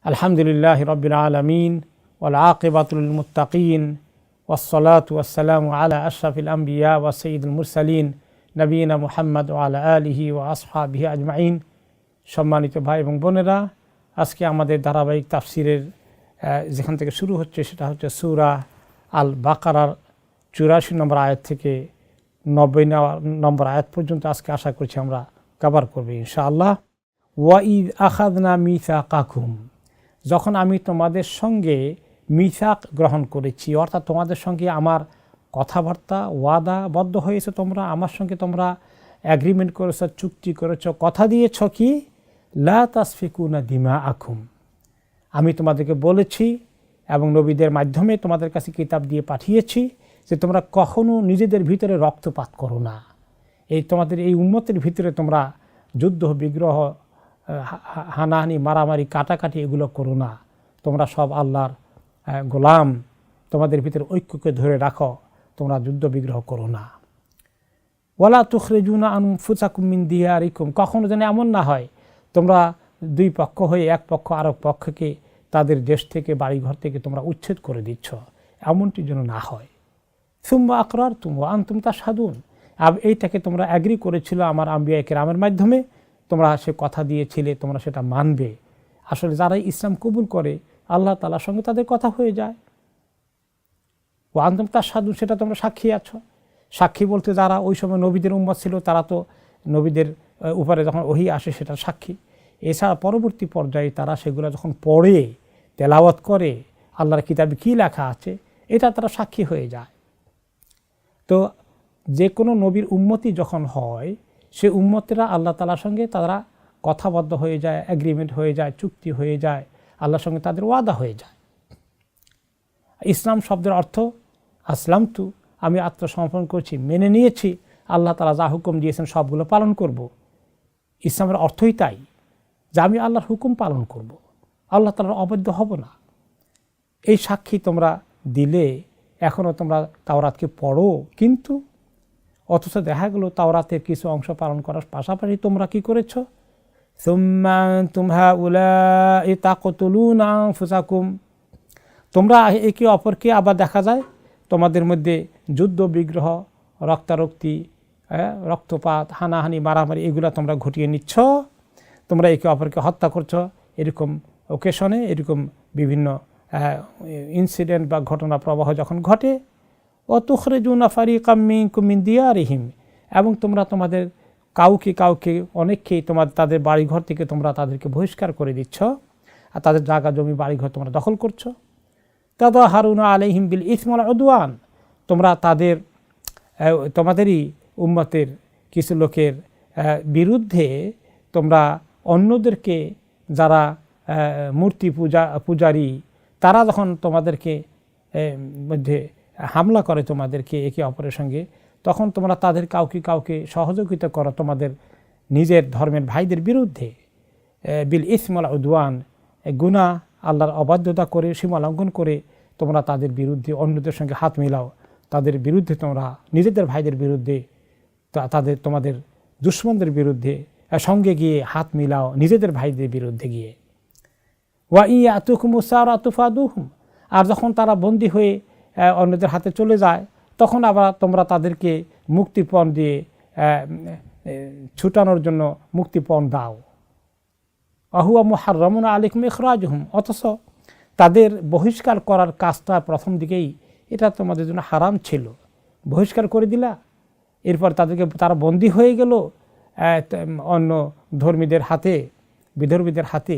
আলহামদুলিল্লাহ রাব্বিল আলামিন ওয়াল আকিবাতুল লিল মুত্তাকিন ওয়াসসালাতু ওয়াসসালামু আলা আশরাফিল আমবিয়া ওয়া সাইয়্যিদুল মুরসালিন নবিয়িনা মুহাম্মদ ওয়া আলা আলিহি ওয়া আসহাবিহি আজমাইন। সম্মানিত ভাই এবং বোনেরা, আজকে আমাদের ধারাবাহিক তাফসিরের যেখান থেকে শুরু হচ্ছে সেটা হচ্ছে সূরা আল বাকারার 84 নম্বর আয়াত থেকে 90 নম্বর আয়াত পর্যন্ত আজকে আশা করছি আমরা কভার করব ইনশাআল্লাহ। ওয়াইদ আখাযনা মিসাকাকুম, যখন আমি তোমাদের সঙ্গে মিসাক গ্রহণ করেছি, অর্থাৎ তোমাদের সঙ্গে আমার কথাবার্তা ওয়াদাবদ্ধ হয়েছে, তোমরা আমার সঙ্গে তোমরা অ্যাগ্রিমেন্ট করেছ, চুক্তি করেছ, কথা দিয়েছ কি লা তাসফিকুনা দিমাআকুম, আমি তোমাদেরকে বলেছি এবং নবীদের মাধ্যমে তোমাদের কাছে কিতাব দিয়ে পাঠিয়েছি যে তোমরা কখনো নিজেদের ভিতরে রক্তপাত করো না। তোমাদের এই উম্মতের ভিতরে তোমরা যুদ্ধ বিগ্রহ হানাহানি মারামারি কাটাকাটি এগুলো করো না। তোমরা সব আল্লাহর গোলাম, তোমাদের ভিতরে ঐক্যকে ধরে রাখো, তোমরা যুদ্ধ বিগ্রহ করো না। ওয়ালা তুখরিজুনা আনফুসাকুম মিন দিয়ারিকুম, কখনো যেন এমন না হয় তোমরা দুই পক্ষ হয়ে এক পক্ষ আরেক পক্ষকে তাদের দেশ থেকে বাড়িঘর থেকে তোমরা উচ্ছেদ করে দিচ্ছ, এমনটি যেন না হয়। সুম্মা আকরারতুম ওয়া আনতুম তাশহাদুন, এইটাকে তোমরা অ্যাগ্রি করেছিল আমার আম্বিয়া কিরামের মাধ্যমে, তোমরা সে কথা দিয়েছিলে তোমরা সেটা মানবে। আসলে যারা ইসলাম কবুল করে আল্লাহ তাআলার সঙ্গে তাদের কথা হয়ে যায়। ও আনতুম তাশহাদুন, সেটা তোমরা সাক্ষী আছো। সাক্ষী বলতে যারা ওই সময় নবীদের উম্মত ছিল তারা তো নবীদের উপরে যখন ওহী আসে সেটা সাক্ষী। এছাড়া পরবর্তী পর্যায়ে তারা সেগুলো যখন পড়ে তেলাওয়াত করে আল্লাহর কিতাবে কী লেখা আছে এটা তারা সাক্ষী হয়ে যায়। তো যে কোনো নবীর উম্মতি যখন হয় সে উম্মতেরা আল্লাহ তাআলার সঙ্গে তারা কথাবদ্ধ হয়ে যায়, অ্যাগ্রিমেন্ট হয়ে যায়, চুক্তি হয়ে যায়, আল্লাহর সঙ্গে তাদের ওয়াদা হয়ে যায়। ইসলাম শব্দের অর্থ আসলামতু, আমি আত্মসমর্পণ করছি, মেনে নিয়েছি, আল্লাহ তাআলা যা হুকুম দিয়েছেন সবগুলো পালন করব। ইসলামের অর্থই তাই যে আমি আল্লাহর হুকুম পালন করব, আল্লাহ তাআলার অবাধ্য হব না। এই সাক্ষী তোমরা দিলে, এখনও তোমরা তাওরাতকে পড়ো, কিন্তু অথচ দেখা গেল তাওরাতের কিছু অংশ পালন করার পাশাপাশি তোমরা কি করেছ, সুম্মা আনতুম হাউলাই তাকতুলুনা আনফুসাকুম, তোমরা একে অপরকে আবার দেখা যায় তোমাদের মধ্যে যুদ্ধ বিগ্রহ, রক্তারক্তি, রক্তপাত, হানাহানি মারামারি এগুলো তোমরা ঘটিয়ে নিচ্ছ, তোমরা একে অপরকে হত্যা করছো। এরকম ওকেশনে এরকম বিভিন্ন ইনসিডেন্ট বা ঘটনা প্রবাহ যখন ঘটে, ও তুখরিজুনা ফারিকাম মিনকুম মিন দিয়ারিহিম, এবং তোমরা তোমাদের কাউকে অনেককেই তাদের বাড়িঘর থেকে তোমরা তাদেরকে বহিষ্কার করে দিচ্ছ, আর তাদের জায়গা জমি বাড়িঘর তোমরা দখল করছো। তাযাহারুনা আলাইহিম বিল ইসমি ওয়াল উদওয়ান, তোমরা তোমাদেরই উম্মতের কিছু লোকের বিরুদ্ধে তোমরা অন্যদেরকে, যারা মূর্তি পূজারী, তারা যখন তোমাদেরকে মধ্যে হামলা করে তোমাদেরকে একে অপরের সঙ্গে, তখন তোমরা তাদের কাউকে সহযোগিতা করো তোমাদের নিজের ধর্মের ভাইদের বিরুদ্ধে। বিল ইসমি ওয়াল উদওয়ান, গুনাহ, আল্লাহর অবাধ্যতা করে, সীমা লঙ্ঘন করে তোমরা তাদের বিরুদ্ধে অন্যদের সঙ্গে হাত মিলাও, তাদের বিরুদ্ধে তোমরা নিজেদের ভাইদের বিরুদ্ধে, তোমাদের দুশ্মনদের বিরুদ্ধে সঙ্গে গিয়ে হাত মিলাও নিজেদের ভাইদের বিরুদ্ধে গিয়ে। ওয়া ইয়াতুকুম উসারা তুফাদুহুম, আর যখন তারা বন্দী হয়ে অন্যদের হাতে চলে যায় তখন আবার তোমরা তাদেরকে মুক্তিপণ দিয়ে ছুটানোর জন্য মুক্তিপণ দাও। আহুয়া মুহাররামুন আলাইকুম ইখরাজুহুম, অথচ তাদের বহিষ্কার করার কাজটা প্রথম দিকেই এটা তোমাদের জন্য হারাম ছিল, বহিষ্কার করে দিলা, এরপর তারা বন্দী হয়ে গেল অন্য ধর্মীদের হাতে, বিধর্মীদের হাতে,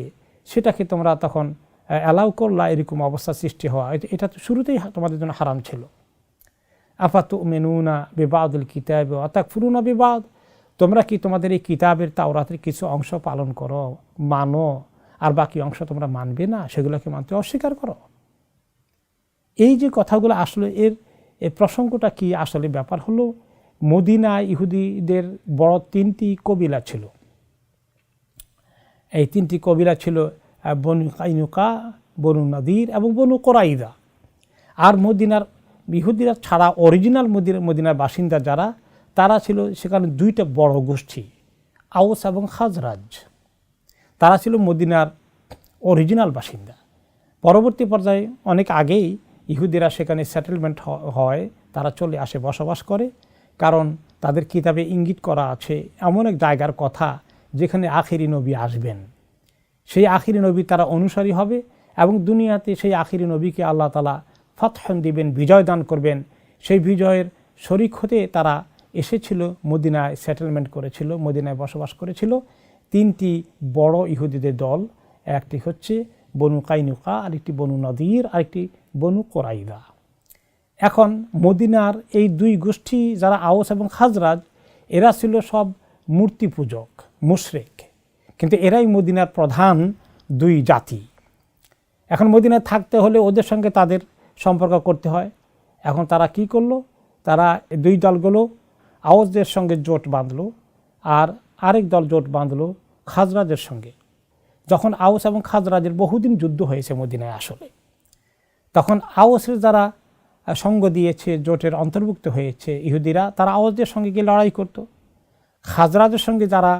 সেটাকে তোমরা তখন অ্যালাউ করলা, এরকম অবস্থা সৃষ্টি হওয়া, এটা তো শুরুতেই তোমাদের জন্য হারাম ছিল। আফাতুমিনুনা বিবাদিল কিতাবি ওয়া তাকফুরুনা বিবাদ, তোমরা কি তোমাদের এই কিতাবের তাওরাতের কিছু অংশ পালন করো, মানো, আর বাকি অংশ তোমরা মানবে না, সেগুলোকে মানতে অস্বীকার করো। এই যে কথাগুলো আসলে এর প্রসঙ্গটা কি, আসলে ব্যাপার হলো মদিনায় ইহুদিদের বড় 3টি কবিলা ছিল। এই 3টি কবিলা ছিল বনু কাইনুকা, বনু নাদির এবং বনু কোরাইদা। আর মদিনার ইহুদিরা ছাড়া অরিজিনাল মদিনার বাসিন্দা যারা, তারা ছিল সেখানে 2টা বড় গোষ্ঠী, আউস এবং খাজরাজ। তারা ছিল মদিনার অরিজিনাল বাসিন্দা। পরবর্তী পর্যায়ে অনেক আগেই ইহুদিরা সেখানে সেটেলমেন্ট হয়, তারা চলে আসে, বসবাস করে, কারণ তাদের কিতাবে ইঙ্গিত করা আছে এমন এক জায়গার কথা যেখানে আখিরি নবী আসবেন। সেই আখিরি নবী তারা অনুসারী হবে এবং দুনিয়াতে সেই আখিরি নবীকে আল্লাহ তাআলা ফাতহন দিবেন, বিজয় দান করবেন। সেই বিজয়ের শরিক হতে তারা এসেছিল, মদিনায় সেটেলমেন্ট করেছিল, মদিনায় বসবাস করেছিল। তিনটি বড় ইহুদিদের দল, একটি হচ্ছে বনু কাইনুকা, আরেকটি বনু নদীর, আরেকটি বনু কোরাইদা। এখন মদিনার এই দুই গোষ্ঠী যারা আওস এবং খাজরাজ, এরা ছিল সব মূর্তি পূজক, মুশরিক, কিন্তু এরাই মদিনার প্রধান দুই জাতি। এখন মদিনায় থাকতে হলে ওদের সঙ্গে তাদের সম্পর্ক করতে হয়। এখন তারা কি করলো, তারা দুই দলগুলো আওসদের সঙ্গে জোট বাঁধলো, আর আরেক দল জোট বাঁধলো খাজরাজের সঙ্গে। যখন আওস এবং খাজরাজের বহুদিন যুদ্ধ হয়েছে মদিনায় আসলে, তখন আওসের যারা সঙ্গ দিয়েছে, জোটের অন্তর্ভুক্ত হয়েছে ইহুদিরা, তারা আওসদের সঙ্গে গিয়ে লড়াই করত। খাজরাজের সঙ্গে যারা,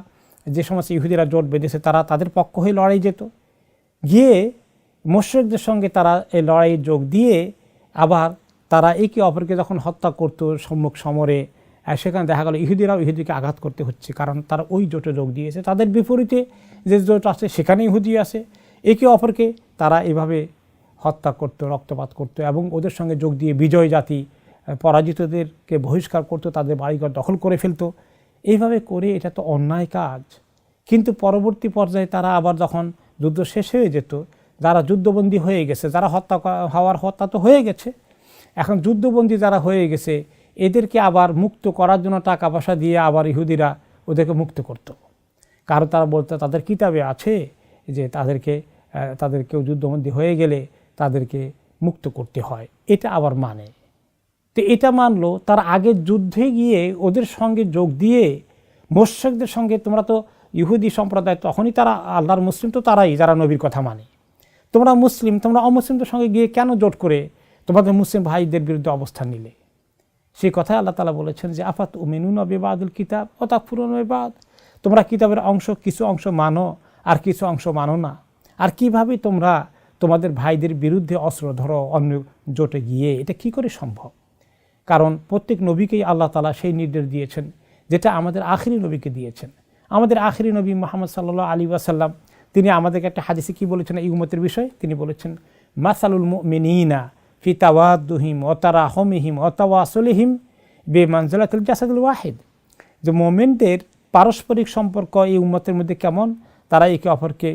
যে সমস্ত ইহুদিরা জোট বেঁধেছে, তারা তাদের পক্ষ হয়ে লড়াই যেত, গিয়ে মুশরিকদের সঙ্গে তারা এই লড়াইয়ে যোগ দিয়ে আবার তারা একে অপরকে যখন হত্যা করত সম্মুখ সমরে, সেখানে দেখা গেল ইহুদিরাও ইহুদিকে আঘাত করতে হচ্ছে, কারণ তারা ওই জোটে যোগ দিয়েছে। তাদের বিপরীতে যে জোট আছে সেখানে ইহুদি আছে, একে অপরকে তারা এভাবে হত্যা করত, রক্তপাত করত এবং ওদের সঙ্গে যোগ দিয়ে বিজয় জাতি পরাজিতদেরকে বহিষ্কার করত, তাদের বাড়িঘর দখল করে ফেলত। এইভাবে করে এটা তো অন্যায় কাজ। কিন্তু পরবর্তী পর্যায়ে তারা আবার যখন যুদ্ধ শেষ হয়ে যেত, যারা যুদ্ধবন্দী হয়ে গেছে, যারা হত্যা তো হয়ে গেছে, এখন যুদ্ধবন্দী যারা হয়ে গেছে এদেরকে আবার মুক্ত করার জন্য টাকা পয়সা দিয়ে আবার ইহুদিরা ওদেরকে মুক্ত করত। কারণ তারা বলতো তাদের কিতাবে আছে যে তাদের কেউ যুদ্ধবন্দী হয়ে গেলে তাদেরকে মুক্ত করতে হয়, এটা আবার মানে। তো এটা মানলো, তার আগের যুদ্ধে গিয়ে ওদের সঙ্গে যোগ দিয়ে মুশরিকদের সঙ্গে, তোমরা তো ইহুদি সম্প্রদায়, তখনই তারা আল্লাহর মুসলিম তো তারাই যারা নবীর কথা মানে, তোমরা মুসলিম, তোমরা অমুসলিমদের সঙ্গে গিয়ে কেন জোট করে তোমাদের মুসলিম ভাইদের বিরুদ্ধে অবস্থান নিলে? সেই কথায় আল্লাহ তাআলা বলেছেন যে আফাত উমিনুনা বিবাদুল কিতাব ও তাকফুরুনা বিবাদ, তোমরা কিতাবের কিছু অংশ মানো আর কিছু অংশ মানো না। আর কিভাবে তোমরা তোমাদের ভাইদের বিরুদ্ধে অস্ত্র ধরো অন্য জোটে গিয়ে? এটা কি করে সম্ভব? কারণ প্রত্যেক নবীকেই আল্লাহ তাআলা সেই নির্দেশ দিয়েছেন যেটা আমাদের আখিরি নবীকে দিয়েছেন। আমাদের আখিরি নবী মুহাম্মদ সাল্লাল্লাহু আলাইহি ওয়াসাল্লাম, তিনি আমাদেরকে একটা হাদিসে কি বলেছেন এই উম্মতের বিষয়ে? তিনি বলেছেন মাসালুল মুমিনিনা ফি তাওয়াদ্দুহিম ওয়া তারাহুমিহিম ওয়া তাওয়াসুলিহিম বিমানজিলাতিল জাসাদিল ওয়াহিদ, যে মুমিনদের পারস্পরিক সম্পর্ক এই উম্মতের মধ্যে কেমন, তারা একে অপরকে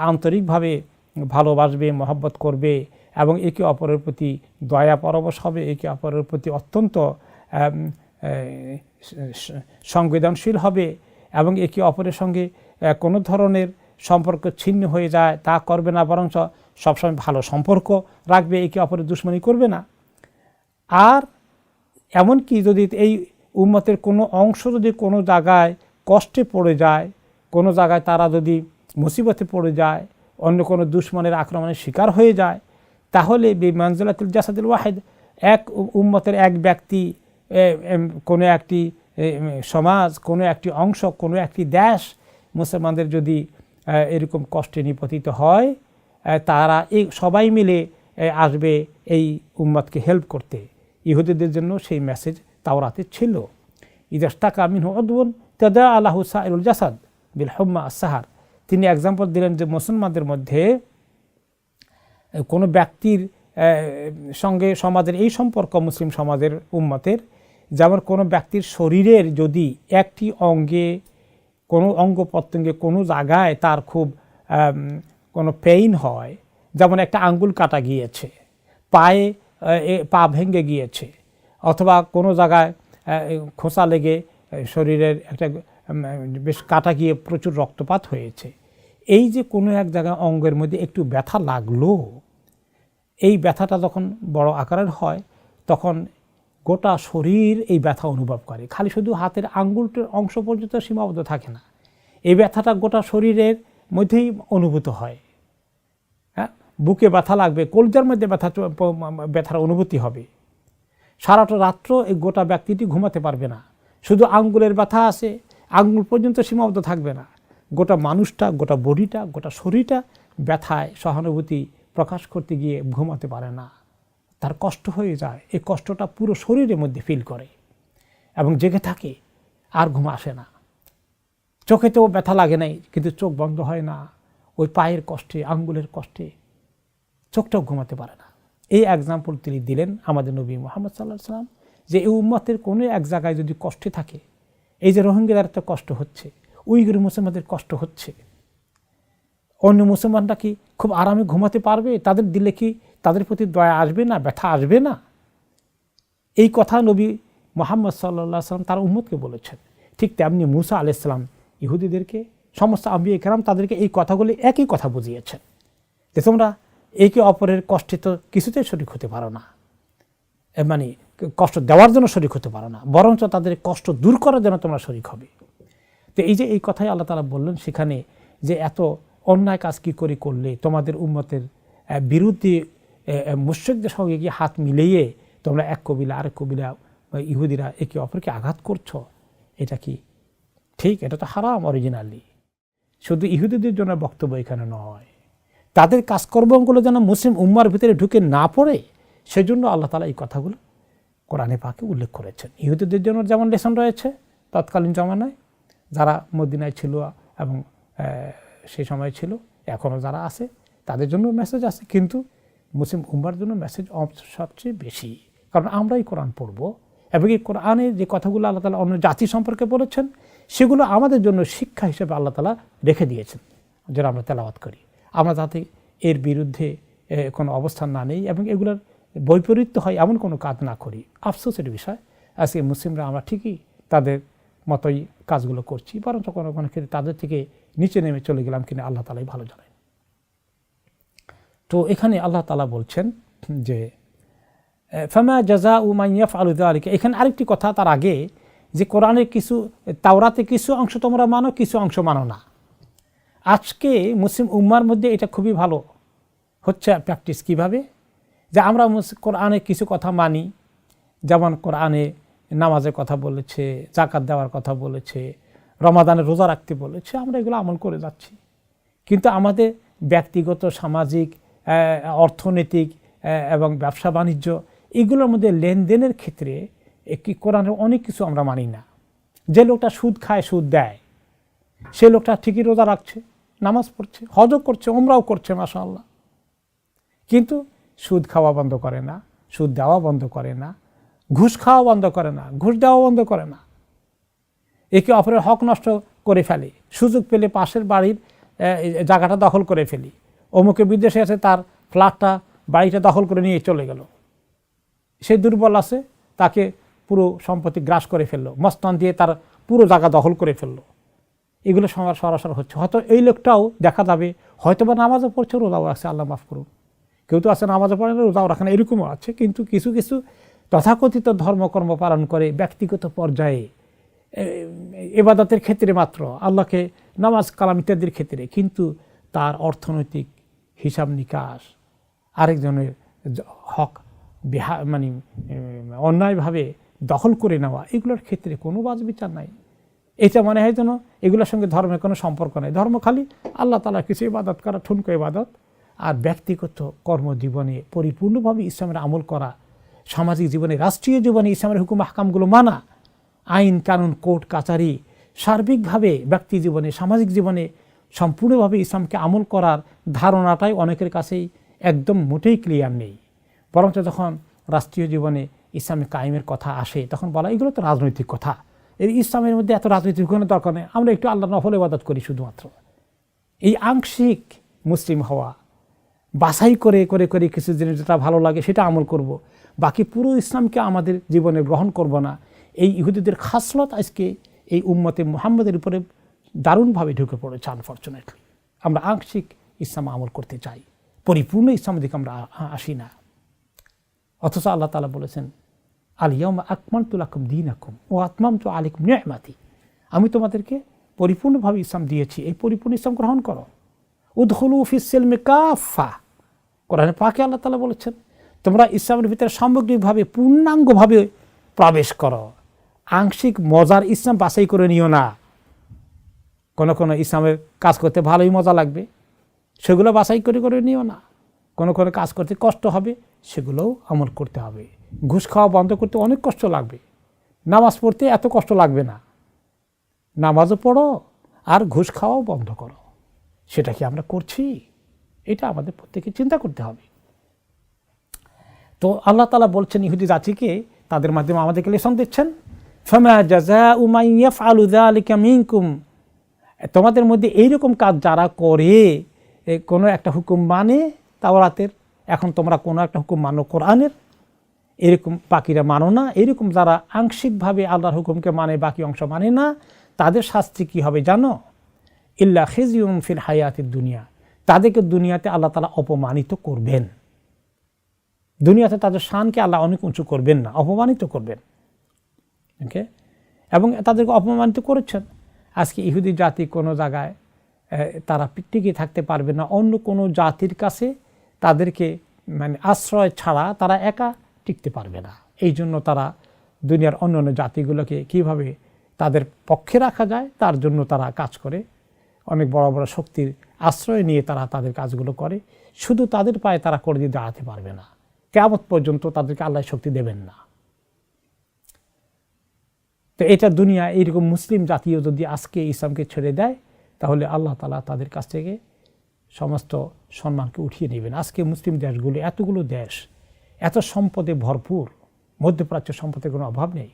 আন্তরিকভাবে ভালোবাসবে, মহব্বত করবে এবং একে অপরের প্রতি দয়া পরবশ হবে, একে অপরের প্রতি অত্যন্ত সংবেদনশীল হবে এবং একে অপরের সঙ্গে কোনো ধরনের সম্পর্ক ছিন্ন হয়ে যায় তা করবে না, বরং সবসময় ভালো সম্পর্ক রাখবে, একে অপরের দুশমনি করবে না। আর এমনকি যদি এই উম্মতের কোনো অংশ যদি কোনো জায়গায় কষ্টে পড়ে যায়, কোনো জায়গায় তারা যদি মুসিবতে পড়ে যায়, অন্য কোনো দুশমনের আক্রমণের শিকার হয়ে যায়, তাহলে বিমানজিলাতিল জাসাদিল ওয়াহিদ, এক উম্মতের এক ব্যক্তি, কোনো একটি সমাজ, কোনো একটি অংশ, কোনো একটি দেশ মুসলমানদের যদি এরকম কষ্টে নিপতিত হয়, তারা এই সবাই মিলে আসবে এই উম্মতকে হেল্প করতে। ইহুদিদের জন্য সেই মেসেজ তাওরাতে ছিল। ইদাশতাকা মিনহু উদউন তাদাআ লাহু সাইরুল জাসাদ বিল হুম্মা আস-সাহার। তিনি এক্সাম্পল দিলেন যে মুসলমানদের মধ্যে কোনো ব্যক্তির সঙ্গে সমাজের এই সম্পর্ক, মুসলিম সমাজের উম্মতের, যেমন কোনো ব্যক্তির শরীরের যদি একটি অঙ্গে, কোনো অঙ্গ প্রত্যঙ্গে, কোনো জায়গায় তার খুব কোনো পেইন হয়, যেমন একটা আঙ্গুল কাটা গিয়েছে, পায়ে পা ভেঙে গিয়েছে, অথবা কোনো জায়গায় খোঁচা লেগে শরীরের একটা বেশ কাটা গিয়ে প্রচুর রক্তপাত হয়েছে, এই যে কোনো এক জায়গায় অঙ্গের মধ্যে একটু ব্যথা লাগলো, এই ব্যথাটা যখন বড় আকারের হয় তখন গোটা শরীর এই ব্যথা অনুভব করে, খালি শুধু হাতের আঙ্গুলটির অংশ পর্যন্ত সীমাবদ্ধ থাকে না, এই ব্যথাটা গোটা শরীরের মধ্যেই অনুভূত হয়। হ্যাঁ, বুকে ব্যথা লাগবে, কলজার মধ্যে ব্যথার অনুভূতি হবে। সারাটা রাত্র এই গোটা ব্যক্তিটি ঘুমাতে পারবে না, শুধু আঙ্গুলের ব্যথা আছে, আঙ্গুল পর্যন্ত সীমাবদ্ধ থাকবে না, গোটা মানুষটা, গোটা বডিটা, গোটা শরীরটা ব্যথায় সহানুভূতি প্রকাশ করতে গিয়ে ঘুমাতে পারে না, তার কষ্ট হয়ে যায়, এই কষ্টটা পুরো শরীরের মধ্যে ফিল করে এবং জেগে থাকে, আর ঘুম আসে না। চোখেতেও ব্যথা লাগে নাই, কিন্তু চোখ বন্ধ হয় না, ওই পায়ের কষ্টে, আঙ্গুলের কষ্টে চোখটাও ঘুমাতে পারে না। এই এক্সাম্পল তিনি দিলেন আমাদের নবী মুহাম্মদ সাল্লাল্লাহু আলাইহি ওয়াসাল্লাম, যে এই উম্মতের কোনো এক জায়গায় যদি কষ্টে থাকে, এই যে রোহিঙ্গাদের তো কষ্ট হচ্ছে, উইগুর মুসলমানদের কষ্ট হচ্ছে, অন্য মুসলমানরা কি খুব আরামে ঘুমাতে পারবে? তাদের দিলে কি তাদের প্রতি দয়া আসবে না, ব্যথা আসবে না? এই কথা নবী মুহাম্মদ সাল্লাল্লাহু আলাইহি ওয়াসাল্লাম তার উম্মতকে বলেছেন। ঠিক তেমনি মুসা আলাইহিস সালাম ইহুদিদেরকে, সমস্ত আম্বিয়া কেরাম তাদেরকে এই কথাগুলি একই কথা বুঝিয়েছেন, যে তোমরা একে অপরের কষ্টে তো কিছুতেই শরীক হতে পারো না, মানে কষ্ট দেওয়ার জন্য শরীক হতে পারো না, বরঞ্চ তাদের কষ্ট দূর করার জন্য তোমরা শরীক হবে। তো এই যে এই কথাই আল্লাহ তাআলা বললেন সেখানে, যে এত অন্যায় কাজ কী করে করলে তোমাদের উম্মতের বিরুদ্ধে মুশরিকদের সঙ্গে গিয়ে হাত মিলিয়ে তোমরা এক কবিলা আরেক কবিলা ইহুদিরা একে অপরকে আঘাত করছো, এটা কি ঠিক? এটা তো হারাম অরিজিনালি। শুধু ইহুদিদের জন্য বক্তব্য এখানে নয়, তাদের কাজকর্মগুলো যেন মুসলিম উম্মার ভিতরে ঢুকে না পড়ে, সেজন্য আল্লাহ তাআলা এই কথাগুলো কোরআনে পাকে উল্লেখ করেছেন। ইহুদিদের জন্য যেমন লেসন রয়েছে তৎকালীন জমানায় যারা মদিনায় ছিল এবং সেই সময় ছিল, এখনও যারা আছে তাদের জন্য মেসেজ আছে, কিন্তু মুসলিম উম্মার জন্য মেসেজ সবচেয়ে বেশি, কারণ আমরাই কোরআন পড়ব এবং এই কোরআনে যে কথাগুলো আল্লাহ তাআলা অন্য জাতি সম্পর্কে বলেছেন সেগুলো আমাদের জন্য শিক্ষা হিসেবে আল্লাহ তাআলা রেখে দিয়েছেন, যেটা আমরা তেলাওয়াত করি। আমরা যাতে এর বিরুদ্ধে কোনো অবস্থান না নেই এবং এগুলোর বৈপরীত্য হয় এমন কোনো কাজ না করি। আফসোসের বিষয়, আজকে মুসলিমরা আমরা ঠিকই তাদের মতোই কাজগুলো করছি, বরঞ্চ কোনো কোনো ক্ষেত্রে তাদের থেকে নিচে নেমে চলে গেলাম কিনা আল্লাহ তাআলাই ভালো জানেন। তো এখানে আল্লাহ তাআলা বলছেন যে ফামা জাযাউ মান ইয়াফআলু যালিকা। এখানে আরেকটি কথা তার আগে, যে কোরআনের কিছু, তাওরাতে কিছু অংশ তোমরা মানো, কিছু অংশ মানো না। আজকে মুসলিম উম্মার মধ্যে এটা খুবই ভালো হচ্ছে প্র্যাকটিস। কিভাবে? যে আমরা কোরআনে কিছু কথা মানি, যেমন কোরআনে নামাজের কথা বলেছে, যাকাত দেওয়ার কথা বলেছে, রমাদানে রোজা রাখতে বলেছে, আমরা এগুলো আমল করে যাচ্ছি। কিন্তু আমাদের ব্যক্তিগত, সামাজিক, অর্থনৈতিক এবং ব্যবসা বাণিজ্য এগুলোর মধ্যে লেনদেনের ক্ষেত্রে একটি কোরআনের অনেক কিছু আমরা মানি না। যে লোকটা সুদ খায়, সুদ দেয়, সে লোকটা ঠিকই রোজা রাখছে, নামাজ পড়ছে, হজও করছে, ওমরাও করছে, মাশাআল্লাহ, কিন্তু সুদ খাওয়া বন্ধ করে না, সুদ দেওয়া বন্ধ করে না, ঘুষ খাওয়া বন্ধ করে না, ঘুষ দেওয়া বন্ধ করে না, একে অপরের হক নষ্ট করে ফেলে, সুযোগ পেলে পাশের বাড়ির জায়গাটা দখল করে ফেলি, অমুকে বিদেশে আছে তার ফ্ল্যাটটা, বাড়িটা দখল করে নিয়ে চলে গেল, সে দুর্বল আছে, তাকে পুরো সম্পত্তি গ্রাস করে ফেললো, মস্তান দিয়ে তার পুরো জায়গা দখল করে ফেললো। এগুলো সরাসরি হচ্ছে। হয়তো এই লোকটাও দেখা যাবে হয়তো বা নামাজও পড়ছে, রোজাও আছে, আল্লাহ মাফ করুন, কেউ তো আছে নামাজও পড়ে না, রোজাও রাখে না, এরকমও আছে। কিন্তু কিছু কিছু তথাকথিত ধর্মকর্ম পালন করে ব্যক্তিগত পর্যায়ে, ইবাদতের ক্ষেত্রে মাত্র, আল্লাহকে নামাজ কালাম ইত্যাদির ক্ষেত্রে, কিন্তু তার অর্থনৈতিক হিসাব নিকাশ, আরেকজনের হক মানে অন্যায়ভাবে দখল করে নেওয়া, এগুলোর ক্ষেত্রে কোনো বাজ বিচার নাই। এটা মনে হয় যেন এগুলোর সঙ্গে ধর্মের কোনো সম্পর্ক নেই। ধর্ম খালি আল্লাহ তাআলা কিছু ইবাদত করা, ঠুনকো ইবাদত, আর ব্যক্তিগত কর্মজীবনে পরিপূর্ণভাবে ইসলামের আমল করা, সামাজিক জীবনে, রাষ্ট্রীয় জীবনে ইসলামের হুকুম আহকামগুলো মানা, আইন কানুন, কোর্ট কাচারি, সার্বিকভাবে ব্যক্তি জীবনে, সামাজিক জীবনে সম্পূর্ণভাবে ইসলামকে আমল করার ধারণাটাই অনেকের কাছেই একদম মোটেই ক্লিয়ার নেই। বরঞ্চ যখন রাষ্ট্রীয় জীবনে ইসলামী কায়েমের কথা আসে তখন বলা এগুলো তো রাজনৈতিক কথা, এই ইসলামের মধ্যে এত রাজনৈতিক কোনো দরকার নেই, আমরা একটু আল্লাহ নফল ইবাদত করি শুধুমাত্র। এই আংশিক মুসলিম হওয়া, বাছাই করে করে করে কিছু জিনিস যেটা ভালো লাগে সেটা আমল করব, বাকি পুরো ইসলামকে আমাদের জীবনে গ্রহণ করব না, এই ইহুদিদের খাসলত আজকে এই উম্মতে মুহাম্মদের উপরে দারুণভাবে ঢুকে পড়েছে। আনফরচুনেটলি আমরা আংশিক ইসলাম আমল করতে চাই, পরিপূর্ণ ইসলামের দিকে আমরা আসি না। অথচ আল্লাহ তাআলা বলেছেন, আল ইয়াউমা আকমালতু লাকুম দীনাকুম ওয়া আতমামতু আলাইকুম নি'মাতি, আমি তোমাদেরকে পরিপূর্ণভাবে ইসলাম দিয়েছি, এই পরিপূর্ণ ইসলাম গ্রহণ করো। উদখুলু ফিস সিলমি কাফা, কোরআনে পাকে আল্লাহ তাআলা বলেছেন তোমরা ইসলামের ভিতরে সামগ্রিকভাবে পূর্ণাঙ্গভাবে প্রবেশ করো, আংশিক মজার ইসলাম বাছাই করে নিও না। কোনো কোনো ইসলামের কাজ করতে ভালোই মজা লাগবে, সেগুলো বাছাই করে করে নিও না। কোনো কোনো কাজ করতে কষ্ট হবে, সেগুলোও আমল করতে হবে। ঘুষ খাওয়া বন্ধ করতে অনেক কষ্ট লাগবে, নামাজ পড়তে এত কষ্ট লাগবে না। নামাজও পড়ো আর ঘুষ খাওয়াও বন্ধ করো। সেটা কি আমরা করছি? এটা আমাদের প্রত্যেকে চিন্তা করতে হবে। তো আল্লাহ তাআলা বলছেন ইহুদি জাতিকে, তাদের মাধ্যমে আমাদেরকে লেসন দিচ্ছেন, ফামা জাযাউ মান ইয়াফআলু যালিকা মিনকুম, তোমাদের মধ্যে এইরকম কাজ যারা করে, কোনো একটা হুকুম মানে তাওরাতের, এখন তোমরা কোনো একটা হুকুম মানো কোরআনের, এরকম বাকিরা মানো না, এরকম যারা আংশিকভাবে আল্লাহর হুকুমকে মানে বাকি অংশ মানে না, তাদের শাস্তি কি হবে জানো? ইল্লা খিজিউম ফিল হায়াতিদ দুনিয়া, তাদেরকে দুনিয়াতে আল্লাহ তাআলা অপমানিত করবেন। দুনিয়াতে তাদের শানকে আল্লাহ অনেক উঁচু করবেন না, অপমানিত করবেন। ওকে, এবং তাদেরকে অপমানিত করেছেন। আজকে ইহুদি জাতি কোনো জায়গায় তারা টিকে থাকতে পারবে না, অন্য কোনো জাতির কাছে তাদেরকে মানে আশ্রয় ছাড়া তারা একা টিকতে পারবে না। এই জন্য তারা দুনিয়ার অন্য অন্য জাতিগুলোকে কিভাবে তাদের পক্ষে রাখা যায় তার জন্য তারা কাজ করে। অনেক বড় বড় শক্তির আশ্রয় নিয়ে তারা তাদের কাজগুলো করে। শুধু তাদের পায়ে তারা করে দিয়ে দাঁড়াতে পারবে না, কিয়ামত পর্যন্ত তাদেরকে আল্লাহ শক্তি দেবেন না। তো এটা দুনিয়া, এইরকম মুসলিম জাতীয় যদি আজকে ইসলামকে ছেড়ে দেয়, তাহলে আল্লাহ তাআলা তাদের কাছ থেকে সমস্ত সম্মানকে উঠিয়ে নেবেন। আজকে মুসলিম দেশগুলো, এতগুলো দেশ, এত সম্পদে ভরপুর, মধ্যপ্রাচ্যের সম্পদের কোনো অভাব নেই।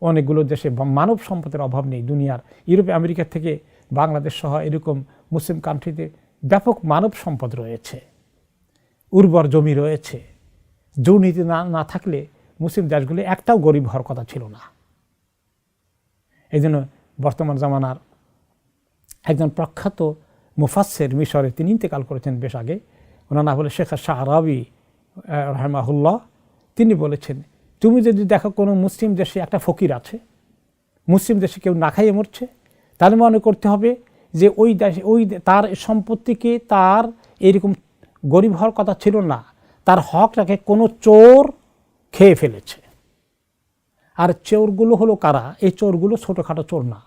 অনেকগুলো দেশে মানব সম্পদের অভাব নেই। দুনিয়ার ইউরোপ আমেরিকা থেকে বাংলাদেশ সহ এরকম মুসলিম কান্ট্রিতে ব্যাপক মানব সম্পদ রয়েছে, উর্বর জমি রয়েছে। দুর্নীতি না থাকলে মুসলিম দেশগুলো একটাও গরিব হওয়ার কথা ছিল না। এই জন্য বর্তমান জামানার একজন প্রখ্যাত মুফাসসির মিশরে, তিনি ইন্তেকাল করেছেন বেশ আগে, ওনার নাম হলো শেখ শাহরাবি রাহিমাহুল্লাহ। তিনি বলেছেন, তুমি যদি দেখো কোনো মুসলিম দেশে একটা ফকির আছে, মুসলিম দেশে কেউ না খাইয়ে মরছে, তাহলে মনে করতে হবে যে ওই দেশে তার সম্পত্তিকে, তার এরকম গরিব হওয়ার কথা ছিল না, তার হকটাকে কোনো চোর খেয়ে ফেলেছে। আর চোরগুলো হলো কারা? এই চোরগুলো ছোটোখাটো চোর না,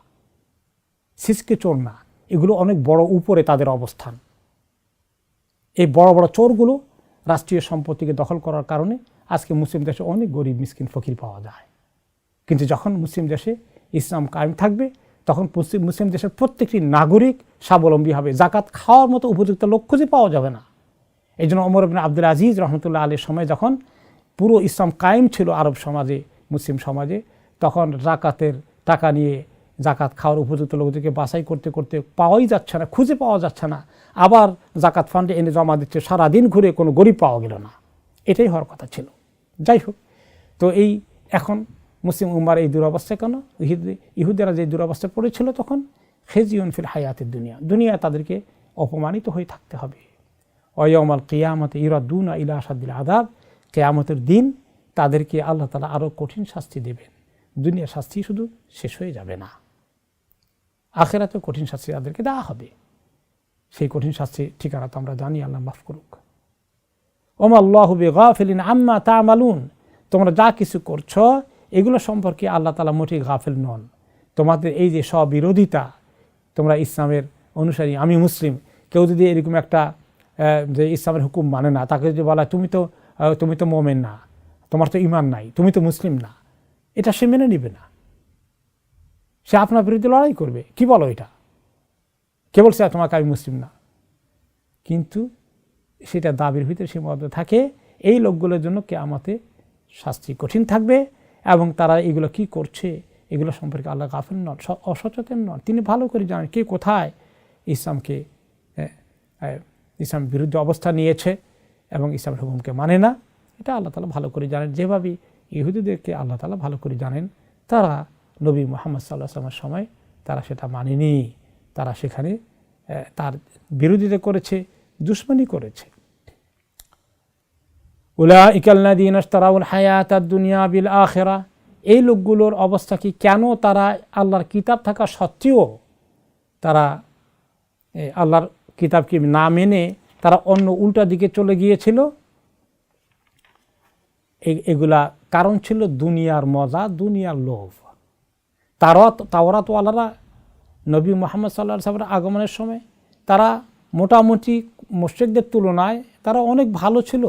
সিসকে চোর না, এগুলো অনেক বড় উপরে তাদের অবস্থান। এই বড় বড় চোরগুলো রাষ্ট্রীয় সম্পত্তিকে দখল করার কারণে আজকে মুসলিম দেশে অনেক গরিব মিসকিন ফকির পাওয়া যায়। কিন্তু যখন মুসলিম দেশে ইসলাম কায়েম থাকবে, তখন মুসলিম দেশের প্রত্যেকটি নাগরিক স্বাবলম্বী হবে। জাকাত খাওয়ার মতো উপযুক্ত লোক খুঁজে পাওয়া যাবে না। এই জন্য ওমর ইবনে আব্দুল আজিজ রহমতুল্লাহ আলীর সময় যখন পুরো ইসলাম কায়েম ছিল আরব সমাজে, মুসলিম সমাজে, তখন জাকাতের টাকা নিয়ে জাকাত খাওয়ার উপযুক্ত লোকদেরকে বাছাই করতে করতে পাওয়াই যাচ্ছে না, খুঁজে পাওয়া যাচ্ছে না। আবার জাকাত ফান্ডে এনে জমা দিচ্ছে, সারাদিন ঘুরে কোনো গরিব পাওয়া গেল না। এটাই হওয়ার কথা ছিল। যাই হোক, তো এই এখন মুসলিম উম্মার এই দুরবস্থা কেন? ইহুদিরা যে দুরবস্থা পড়েছিল তখন, খেজিউন ফিল হায়াতের দুনিয়া, দুনিয়া তাদেরকে অপমানিত হয়ে থাকতে হবে। ওয়াউমাল কিয়ামতে ইউরাদুনা ইলা আশাদ্দিল আযাব, কিয়ামতের দিন তাদেরকে আল্লাহ তাআলা আরও কঠিন শাস্তি দেবেন। দুনিয়ার শাস্তি শুধু শেষ হয়ে যাবে না, আখিরাতেও কঠিন শাস্তি তাদেরকে দেওয়া হবে। সেই কঠিন শাস্তির ঠিকানা তো আমরা জানি, আল্লাহ মাফ করুক। ওমা আল্লাহু বিগাফিলিন আম্মা তা'মালুন, তোমরা যা কিছু করছো এগুলো সম্পর্কে আল্লাহ তাআলা মোটেই গাফিল নন। তোমাদের এই যে স্ববিরোধিতা, তোমরা ইসলামের অনুসারী, আমি মুসলিম, কেউ যদি এরকম একটা যে ইসলামের হুকুম মানে না, তাকে যদি বলা তুমি তো মুমিন না, তোমার তো ঈমান নাই, তুমি তো মুসলিম না, এটা সে মেনে নিবে না। সে আপনার বিরুদ্ধে লড়াই করবে, কি বলো এটা, কে বলছে তোমাকে আমি মুসলিম না? কিন্তু সেটা দাবির ভিতরে সীমাবদ্ধ থাকে। এই লোকগুলোর জন্য কিয়ামতে শাস্তি কঠিন থাকবে, এবং তারা এগুলো কি করছে এগুলো সম্পর্কে আল্লাহ গাফিল নন, অসচেতন নন। তিনি ভালো করে জানেন কে কোথায় ইসলামের বিরুদ্ধে অবস্থা নিয়েছে এবং ইসলামের হুকুমকে মানে না। এটা আল্লাহ তাআলা ভালো করে জানেন। যেভাবে ইহুদিদেরকে আল্লাহ তাআলা ভালো করে জানেন, তারা নবী মুহাম্মদ সাল্লাল্লাহু আলাইহি ওয়াসাল্লামের সময় তারা সেটা মানেনি, তারা সেখানে তার বিরোধিতা করেছে, দুশমনি করেছে। উলাইকাল্লাযীনা ইশতারাউল হায়াতাদ দুনিয়া বিল আখিরাহ, এই লোকগুলোর অবস্থা কি? কেন তারা আল্লাহর কিতাব থাকা সত্ত্বেও তারা আল্লাহর কিতাবকে না মেনে তারা অন্য উল্টা দিকে চলে গিয়েছিল? এগুলা কারণ ছিল দুনিয়ার মজা, দুনিয়ার লোভ। তাওরাতওয়ালারা নবী মুহাম্মদ সাল্লাল্লাহু আলাইহি ওয়াসাল্লামের আগমনের সময় তারা মোটামুটি মুশরিকদের তুলনায় তারা অনেক ভালো ছিল।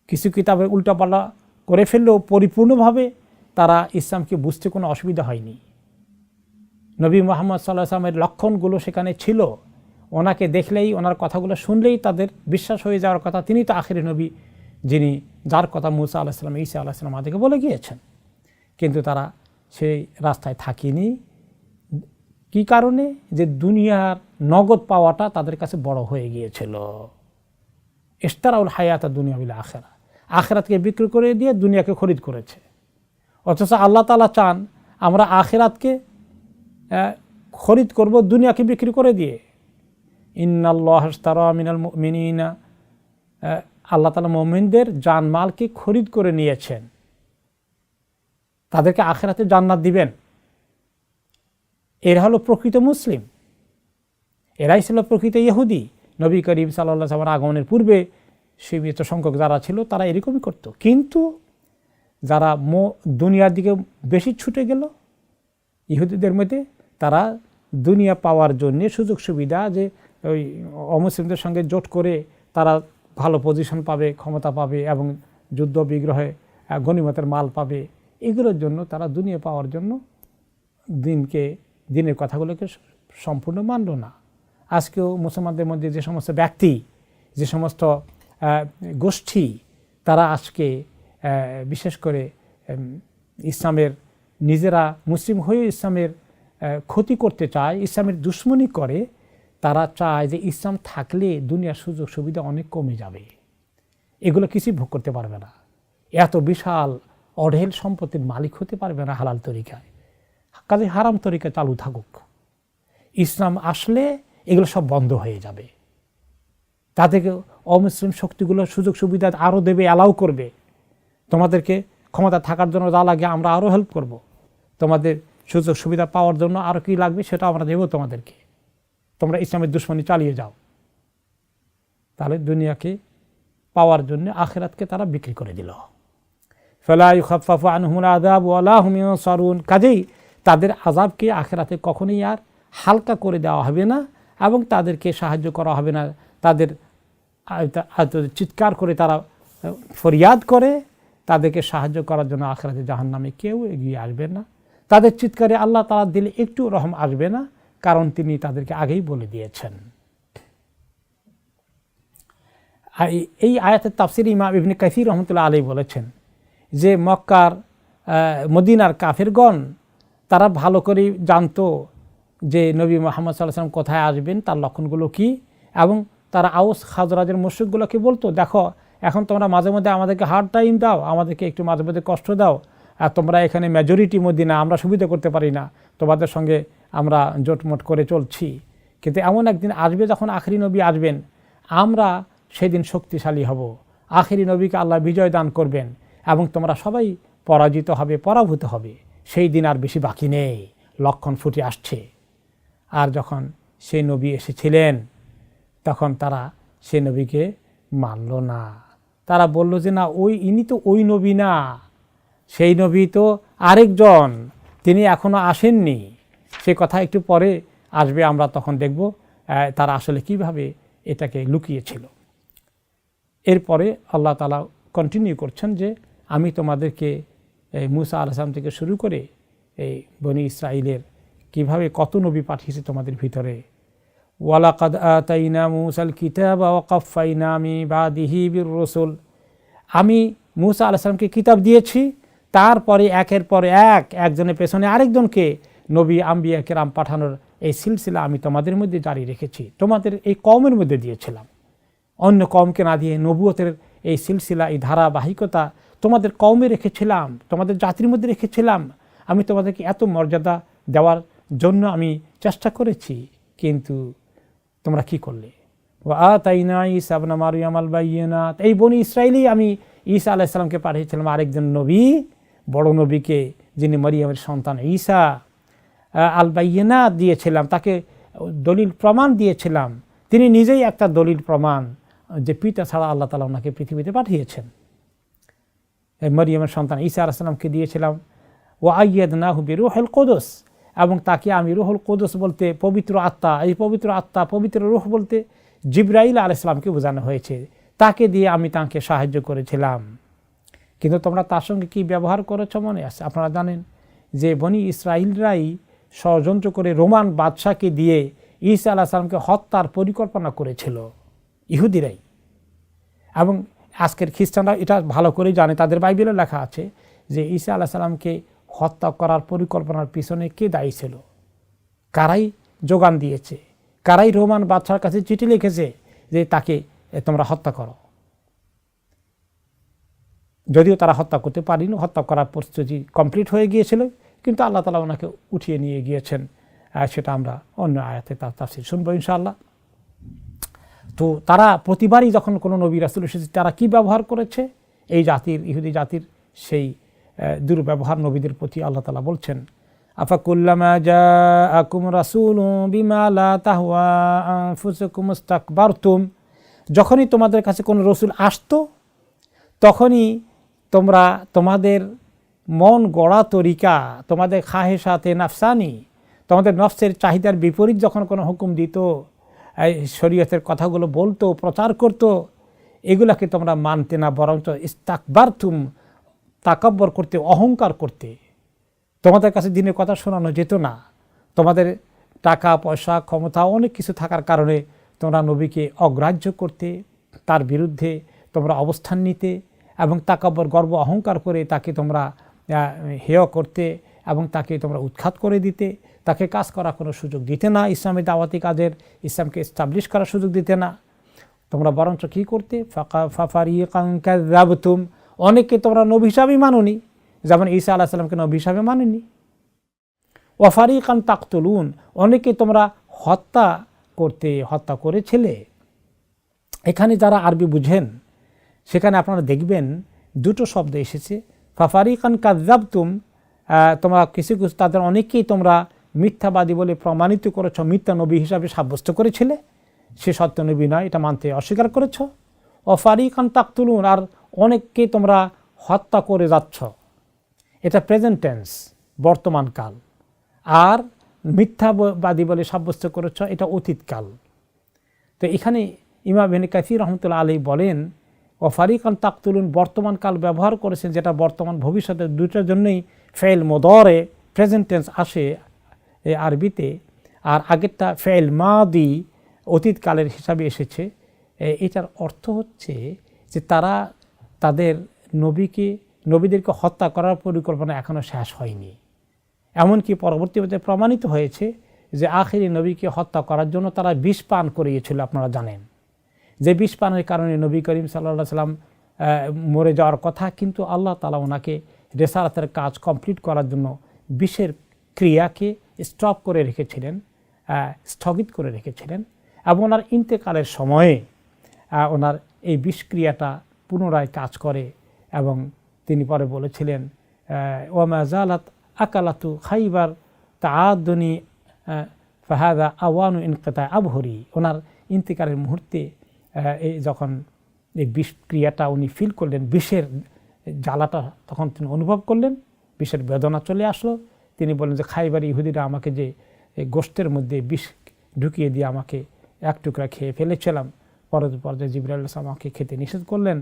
কিছু কিতাবে উল্টাপাল্টা করে ফেললেও পরিপূর্ণভাবে তারা ইসলামকে বুঝতে কোনো অসুবিধা হয়নি। নবী মুহাম্মদ সাল্লাল্লাহু আলাইহি ওয়াসাল্লামের লক্ষণগুলো সেখানে ছিল। ওনাকে দেখলেই, ওনার কথাগুলো শুনলেই তাদের বিশ্বাস হয়ে যাওয়ার কথা, তিনি তো আখিরি নবী, যার কথা মুসা আলাইহিস সালাম, ঈসা আলাইহিস সালাম আমাদেরকে বলে গিয়েছেন। কিন্তু তারা সেই রাস্তায় থাকেনি। কি কারণে? যে দুনিয়ার নগদ পাওয়াটা তাদের কাছে বড় হয়ে গিয়েছিল। ইশতারাউল হায়াত দুনিয়া বিল আখিরা, আখিরাতকে বিক্রি করে দিয়ে দুনিয়াকে খরিদ করেছে। অথচ আল্লাহ তাআলা চান আমরা আখিরাতকে খরিদ করব দুনিয়াকে বিক্রি করে দিয়ে। ইন্নাল্লাহা ইশতারা মিনাল মুমিনিনা, আল্লাহ তাআলা মুমিনদের জানমালকে খরিদ করে নিয়েছেন, তাদেরকে আখিরাতে জান্নাত দিবেন। এরা হলো প্রকৃত মুসলিম, এরাই ছিল প্রকৃত ইহুদি। নবী করিম সাল্লাল্লাহু আলাইহি ওয়াসাল্লামের আগমনের পূর্বে সীমিত সংখ্যক যারা ছিল তারা এরকমই করত। কিন্তু যারা দুনিয়ার দিকে বেশি ছুটে গেল ইহুদিদের মধ্যে, তারা দুনিয়া পাওয়ার জন্য সুযোগ সুবিধা, যে ওই অমুসলিমদের সঙ্গে জোট করে তারা ভালো পজিশন পাবে, ক্ষমতা পাবে এবং যুদ্ধ বিগ্রহে গনিমতের মাল পাবে, এগুলোর জন্য তারা দুনিয়া পাওয়ার জন্য দিনের কথাগুলোকে সম্পূর্ণ মানল না। আজকেও মুসলমানদের মধ্যে যে সমস্ত ব্যক্তি, যে সমস্ত গোষ্ঠী, তারা আজকে বিশেষ করে ইসলামের, নিজেরা মুসলিম হয়ে ইসলামের ক্ষতি করতে চায়, ইসলামের দুশ্মনী করে, তারা চায় যে ইসলাম থাকলে দুনিয়ার সুযোগ সুবিধা অনেক কমে যাবে, এগুলো কিছুই ভোগ করতে পারবে না, এত বিশাল অঢেল সম্পত্তির মালিক হতে পারবে না হালাল তরিকায়, কাজে হারাম তরিকা চালু থাকুক। ইসলাম আসলে এগুলো সব বন্ধ হয়ে যাবে। তাদেরকে অমুসলিম শক্তিগুলো সুযোগ সুবিধা আরও দেবে, অ্যালাউ করবে। তোমাদেরকে ক্ষমতা থাকার জন্য যা লাগে আমরা আরও হেল্প করব, তোমাদের সুযোগ সুবিধা পাওয়ার জন্য আরও কী লাগবে সেটা আমরা দেবো তোমাদেরকে, তোমরা ইসলামের দুশ্মনী চালিয়ে যাও। তাহলে দুনিয়াকে পাওয়ার জন্য আখিরাতকে তারা বিক্রি করে দিল। ফালা ইউখাফফাফু আনহুমুল আযাব ওয়া লা হুম ইউনসারুন, কাজেই তাদের আযাবকে আখিরাতে কখনোই আর হালকা করে দেওয়া হবে না এবং তাদেরকে সাহায্য করা হবে না। তাদের চিৎকার করে তারা ফরিয়াদ করে, তাদেরকে সাহায্য করার জন্য আখিরাতে জাহান্নামে কেউ এগিয়ে আসবে না। তাদের চিৎকারে আল্লাহ তাআলা দিলে একটু রহম আসবে না, কারণ তিনি তাদেরকে আগেই বলে দিয়েছেন। এই আয়াতের তাফসীর ইমাম ইবনে কাসীর রাহমাতুল্লাহ আলাইহি বলেছেন যে মক্কার মদিনার কাফেরগণ তারা ভালো করে জানতো যে নবী মুহাম্মদ সাল্লাল্লাহু আলাইহি ওয়াসাল্লাম কোথায় আসবেন, তার লক্ষণগুলো কি, এবং তারা আউস খাজরাজের মুশরিকগুলোকে বলতো, দেখো এখন তোমরা মাঝে মধ্যে আমাদেরকে হার্ড টাইম দাও, আমাদেরকে একটু মাঝে মধ্যে কষ্ট দাও, আর তোমরা এখানে মেজরিটি মদিনা, আমরা সুবিধা করতে পারি না, তোমাদের সঙ্গে আমরা জোটমোট করে চলছি। কিন্তু এমন একদিন আসবে যখন আখিরি নবী আসবেন, আমরা সেদিন শক্তিশালী হব, আখিরি নবীকে আল্লাহ বিজয় দান করবেন এবং তোমরা সবাই পরাজিত হবে, পরাভূত হবে। সেই দিন আর বেশি বাকি নেই, লক্ষণ ফুটে আসছে। আর যখন সেই নবী এসেছিলেন তখন তারা সেই নবীকে মানল না। তারা বলল যে না, ইনি তো ওই নবী না, সেই নবী তো আরেকজন, তিনি এখনও আসেননি, সে কথা একটু পরে আসবে, আমরা তখন দেখব তারা আসলে কিভাবে এটাকে লুকিয়েছিল। এরপরে আল্লাহ তাআলা কন্টিনিউ করছেন যে আমি তোমাদেরকে মুসা আলাইহিস সালাম থেকে শুরু করে এই বনি ইসরাইলের কিভাবে কত নবী পাঠিয়েছে তোমাদের ভিতরে। ওয়ালাকাদ আতাইনা মুসাল কিতাবা ওয়া কাফাইনা মিন বাদিহি বির রাসূল, আমি মুসা আলাইহিস সালামকে কিতাব দিয়েছি, তারপরে একের পর একজনের পেছনে আরেকজনকে নবী আম্বিয়া কেরাম পাঠানোর এই সিলসিলা আমি তোমাদের মধ্যে জারি রেখেছি। তোমাদের এই কওমের মধ্যে দিয়েছিলাম, অন্য কওমকে না দিয়ে নবুয়তের এই সিলসিলা, এই ধারাবাহিকতা তোমাদের কওমে রেখেছিলাম, তোমাদের জাতির মধ্যে রেখেছিলাম। আমি তোমাদেরকে এত মর্যাদা দেওয়ার জন্য আমি চেষ্টা করেছি, কিন্তু তোমরা কি করলে? ওয়া আতাইনা ঈসা ইবনে মারইয়াম আল বাইয়িনাত, এই বনি ইসরাইলই আমি ঈসা আলাইহিস সালামকে পাঠিয়েছিলাম আরেকজন নবী, বড় নবীকে, যিনি মরিয়মের সন্তান ঈসা, আল বাইয়িনাত দিয়েছিলাম, তাকে দলিল প্রমাণ দিয়েছিলাম। তিনি নিজেই একটা দলিল প্রমাণ যে পিতা ছাড়া আল্লাহ তাআলা ওনাকে পৃথিবীতে পাঠিয়েছেন। মরিয়মের সন্তান ঈসা আলাইহিস সালামকে দিয়েছিলাম ওয়া আইয়াদনাহু বিরূহিল কুদুস, এবং তাকে আমি রুহুল কুদুস বলতে পবিত্র আত্মা, এই পবিত্র আত্মা, পবিত্র রূহ বলতে জিবরাইল আলাইহিস সালামকে বোঝানো হয়েছে, তাকে দিয়ে আমি তাকে সাহায্য করেছিলাম। কিন্তু তোমরা তার সঙ্গে কি ব্যবহার করেছ মনে আছে? আপনারা জানেন যে বনি ইসরাইলরাই ষড়যন্ত্র করে রোমান বাদশাকে দিয়ে ঈসা আলাইহিস সালামকে হত্যার পরিকল্পনা করেছিল, ইহুদিরাই। এবং আজকের খ্রিস্টানরা এটা ভালো করেই জানে, তাদের বাইবেলে লেখা আছে যে ঈসা আলাইহিস সালামকে হত্যা করার পরিকল্পনার পিছনে কে দায়ী ছিল, কারাই যোগান দিয়েছে, কারাই রোমান বাদশার কাছে চিঠি লিখেছে যে তাকে তোমরা হত্যা করো। যদিও তারা হত্যা করতে পারেনি, হত্যা করার প্রস্তুতি কমপ্লিট হয়ে গিয়েছিল, কিন্তু আল্লাহ তাআলা ওনাকে উঠিয়ে নিয়ে গিয়েছেন। সেটা আমরা অন্য আয়াতে তার তাফসীর শুনবো ইনশাআল্লাহ। তো তারা প্রতিবারই যখন কোনো নবী রাসূল এসেছে, তারা কি ব্যবহার করেছে? এই জাতির, ইহুদি জাতির সেই দুর্ব্যবহার নবীদের প্রতি আল্লাহ তাআলা বলছেন, আফাকুল্লামা জাআকুম রাসূলুম বিমা লা তাহওয়া আনফুসুকুম ইসতাকবারতুম, যখনই তোমাদের কাছে কোনো রসুল আসতো তখনই তোমরা তোমাদের মন গড়া তরিকা, তোমাদের খাহেসাতে নাফসানি, তোমাদের নফসের চাহিদার বিপরীত যখন কোনো হুকুম দিত, শরীয়তের কথাগুলো বলতো, প্রচার করতো, এগুলাকে তোমরা মানতে না, বরঞ্চ ইস্তাকবারতুম, তাকাব্বর করতে, অহংকার করতে। তোমাদের কাছে দিনের কথা শোনানো যেত না, তোমাদের টাকা পয়সা ক্ষমতা অনেক কিছু থাকার কারণে তোমরা নবীকে অগ্রাহ্য করতে, তার বিরুদ্ধে তোমরা অবস্থান নিতে এবং তাকাব্বর, গর্ব অহংকার করে তাকে তোমরা হেয় করতে এবং তাকে তোমরা উৎখাত করে দিতে, তাকে কাজ করার কোনো সুযোগ দিতে না, ইসলামী দাওয়াতি কাজের, ইসলামকে এস্টাবলিশ করার সুযোগ দিতে না। তোমরা বরঞ্চ কী করতে? ফারিকান কাযাবতুম, অনেককে তোমরা নবী হিসাবে মানোনি, যেমন ঈসা আলাইহিস সালামকে নবী হিসাবে মানেনি। ওয়া ফারিকান তাকতুলুন, অনেকে তোমরা হত্যা করেছিলে। এখানে যারা আরবি বুঝেন সেখানে আপনারা দেখবেন দুটো শব্দ এসেছে, ফারিকান কাযাবতুম, তোমরা কিছু তাদের অনেককেই তোমরা মিথ্যাবাদী বলে প্রমাণিত করেছ, মিথ্যা নবী হিসাবে সাব্যস্ত করেছিলে, সে সত্য নবী নয়, এটা মানতে অস্বীকার করেছ। ও ফারিকান তাকতুলুন, আর অনেককে তোমরা হত্যা করে যাচ্ছ, এটা প্রেজেন্ট টেন্স, বর্তমান কাল। আর মিথ্যাবাদী বলে সাব্যস্ত করেছ, এটা অতীতকাল। তো এখানে ইমাম ইবনে কাসির রহমতুল্লাহ আলাইহি বলেন, ও ফারিকান তাকতুলুন বর্তমান কাল ব্যবহার করেছেন, যেটা বর্তমান ভবিষ্যতের দুইটার জন্যই ফেল মুদারে প্রেজেন্ট টেন্স আসে আরবিতে, আর আগেরটা ফেল মাদি অতীতকালের হিসাবে এসেছে। এটার অর্থ হচ্ছে যে তারা তাদের নবীদেরকে হত্যা করার পরিকল্পনা এখনও শেষ হয়নি। এমনকি পরবর্তীতে প্রমাণিত হয়েছে যে আখিরি নবীকে হত্যা করার জন্য তারা বিষ পান করিয়েছিল। আপনারা জানেন যে বিষ পানের কারণে নবী করিম সাল্লাল্লাহু আলাইহি সাল্লাম মরে যাওয়ার কথা, কিন্তু আল্লাহ তাআলা ওনাকে রিসালাতের কাজ কমপ্লিট করার জন্য বিষের ক্রিয়াকে স্টপ করে রেখেছিলেন, স্থগিত করে রেখেছিলেন, এবং ওনার ইন্তেকালের সময়ে ওনার এই বিষক্রিয়াটা পুনরায় কাজ করে। এবং তিনি পরে বলেছিলেন, ওয়ামা জালাত আকালাতু খাইবার তাআদুনি ফাহাদা আওয়ানু ইনকিতা আবহরি, ওনার ইন্তেকালের মুহূর্তে যখন এই বিষক্রিয়াটা উনি ফিল করলেন, বিষের জ্বালাটা তখন তিনি অনুভব করলেন, বিষের বেদনা চলে আসলো। তিনি বললেন যে খাইবার ইহুদিরা আমাকে যে গোশতের মধ্যে বিষ ঢুকিয়ে দিয়ে আমাকে এক টুকরা খেয়ে ফেলেছিলাম, পর্যায়ে জিবরাইল আলাইহিস সালাম আমাকে খেতে নিষেধ করলেন,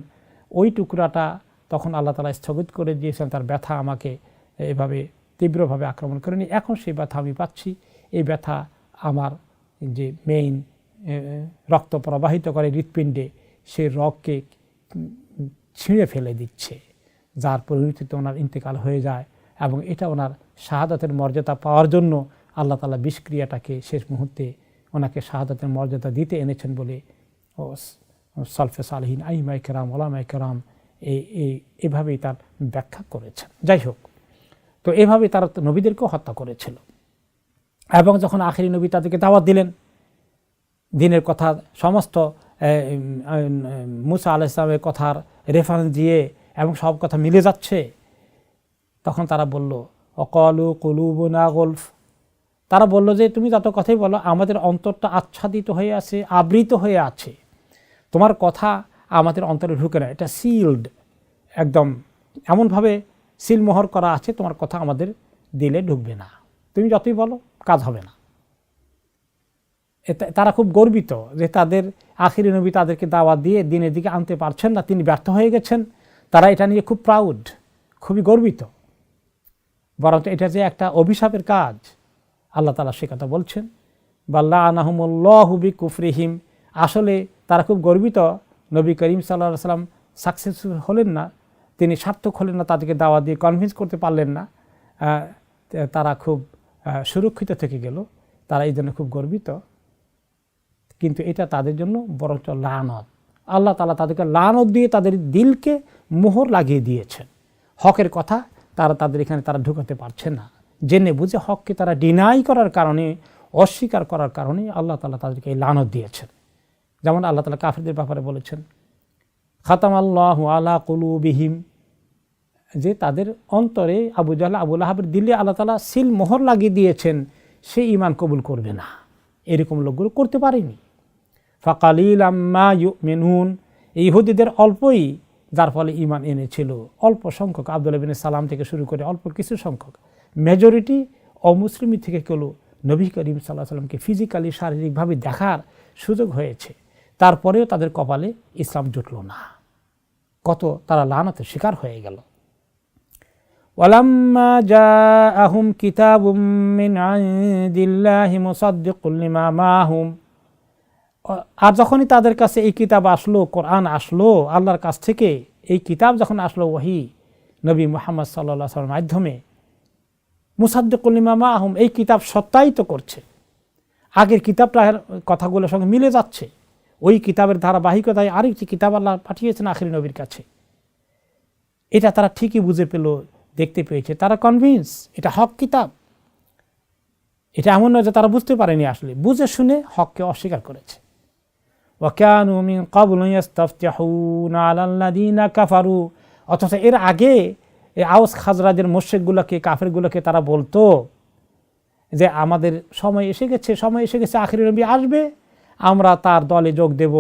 ওই টুকরাটা তখন আল্লাহ তাআলা স্থগিত করে দিয়েছেন, তার ব্যথা আমাকে এভাবে তীব্রভাবে আক্রমণ করেনি। এখন সেই ব্যথা আমি পাচ্ছি, এই ব্যথা আমার যে মেইন রক্ত প্রবাহিত করে হৃৎপিণ্ডে, সেই রগকে ছিঁড়ে ফেলে দিচ্ছে, যার পরিণতিতে ওনার ইন্তেকাল হয়ে যায়। এবং এটা ওনার শাহাদাতের মর্যাদা পাওয়ার জন্য আল্লাহ তাআলা বিষক্রিয়াটাকে শেষ মুহূর্তে ওনাকে শাহাদাতের মর্যাদা দিতে এনেছেন বলে সালফে সালেহিন, আইমায়ে কেরাম, ওলামায়ে কেরাম এভাবেই তার ব্যাখ্যা করেছেন। যাই হোক, তো এভাবে তারা নবীদেরকেও হত্যা করেছিল। এবং যখন আখিরি নবী তাদেরকে দাওয়াত দিলেন, দিনের কথা সমস্ত মুসা আলাইহিস সালামের কথার রেফারেন্স দিয়ে এবং সব কথা মিলে যাচ্ছে, তখন তারা বলল, অকালু কুলুবুনা গলফ, তারা বলল যে তুমি যত কথাই বলো আমাদের অন্তরটা আচ্ছাদিত হয়ে আছে, আবৃত হয়ে আছে, তোমার কথা আমাদের অন্তরে ঢুকে না, এটা সিল্ড, একদম এমনভাবে সিলমোহর করা আছে, তোমার কথা আমাদের দিলে ঢুকবে না, তুমি যতই বলো কাজ হবে না। তারা খুব গর্বিত যে তাদের আখিরি নবী তাদেরকে দাওয়াত দিয়ে দিনের দিকে আনতে পারছেন না, তিনি ব্যর্থ হয়ে গেছেন। তারা এটা নিয়ে খুব প্রাউড, খুবই গর্বিত। বরং এটা যে একটা অভিশাপের কাজ, আল্লাহ তাআলা সে কথা বলছেন। বাল্লাআনাহুমুল্লাহু বিকুফরিহিম, আসলে তারা খুব গর্বিত। নবী করিম সাল্লাল্লাহু আলাইহি ওয়াসাল্লাম সাকসেসফুল হলেন না, তিনি সার্থক হলেন না, তাদেরকে দাওয়াত দিয়ে কনভিন্স করতে পারলেন না। তারা খুব সুরক্ষিত থেকে গেল, তারা এই জন্য খুব গর্বিত। কিন্তু এটা তাদের জন্য বরঞ্চ লানত। আল্লাহ তাআলা তাদেরকে লানত দিয়ে তাদের দিলকে মোহর লাগিয়ে দিয়েছেন। হকের কথা তাদের এখানে তারা ঢুকাতে পারছে না, জেনে বুঝে হককে তারা ডিনাই করার কারণে, অস্বীকার করার কারণে আল্লাহ তাআলা তাদেরকে এই লানত দিয়েছেন। যেমন আল্লাহ তাআলা কাফিরদের ব্যাপারে বলেছেন, খাতামাল্লাহু আলা কুলুবিহিম, যে তাদের অন্তরে আবু জাহল আবু লাহাবের দিলে আল্লাহ তাআলা সিল মোহর লাগিয়ে দিয়েছেন, সে ঈমান কবুল করবে না। এরকম লোকগুলো করতে পারেনি। ফাকালিলাম মা ইউমিনুন, ইহুদিদের অল্পই যার ফলে ঈমান এনেছিল, অল্প সংখ্যক, আব্দুল্লাহ ইবনে সালাম থেকে শুরু করে অল্প কিছু সংখ্যক। মেজরিটি অমুসলিমি থেকে কেউ নবী করিম সাল্লাল্লাহু আলাইহি ওয়াসাল্লামকে ফিজিক্যালি শারীরিকভাবে দেখার সুযোগ হয়েছে, তারপরেও তাদের কপালে ইসলাম জুটল না। কত তারা লানতের শিকার হয়ে গেল। ওয়ালাম্মা জাআহুম কিতাবুম মিন ইনদিল্লাহি মুসাদ্দিকুল লিমা মাআহুম, আর যখনই তাদের কাছে এই কিতাব আসলো, কোরআন আসলো আল্লাহর কাছ থেকে, এই কিতাব যখন আসলো ওহী নবী মুহাম্মদ সাল্লাল্লাহু আলাইহি ওয়াসাল্লামের মাধ্যমে, মুসাদ্দিকুল লিমা মাআহুম, এই কিতাব সত্যায়িত করছে, আগের কিতাবটার কথাগুলোর সঙ্গে মিলে যাচ্ছে। ওই কিতাবের ধারাবাহিকতায় আরেকটি কিতাব আল্লাহ পাঠিয়েছেন আখিরি নবীর কাছে। এটা তারা ঠিকই বুঝে পেল, দেখতে পেয়েছে, তারা কনভিন্স এটা হক কিতাব। এটা এমন নয় যে তারা বুঝতে পারেনি, আসলে বুঝে শুনে হককে অস্বীকার করেছে। ওয়াকানু মিন ক্বাবলু ইস্তাফতিহুনা আলাল্লাযীনা কাফারু, অথচ এর আগে এই আউস খাজরাজের মুশরিকগুলোকে, কাফেরগুলোকে তারা বলতো যে আমাদের সময় এসে গেছে, সময় এসে গেছে, আখিরি নবী আসবে, আমরা তার দলে যোগ দেব,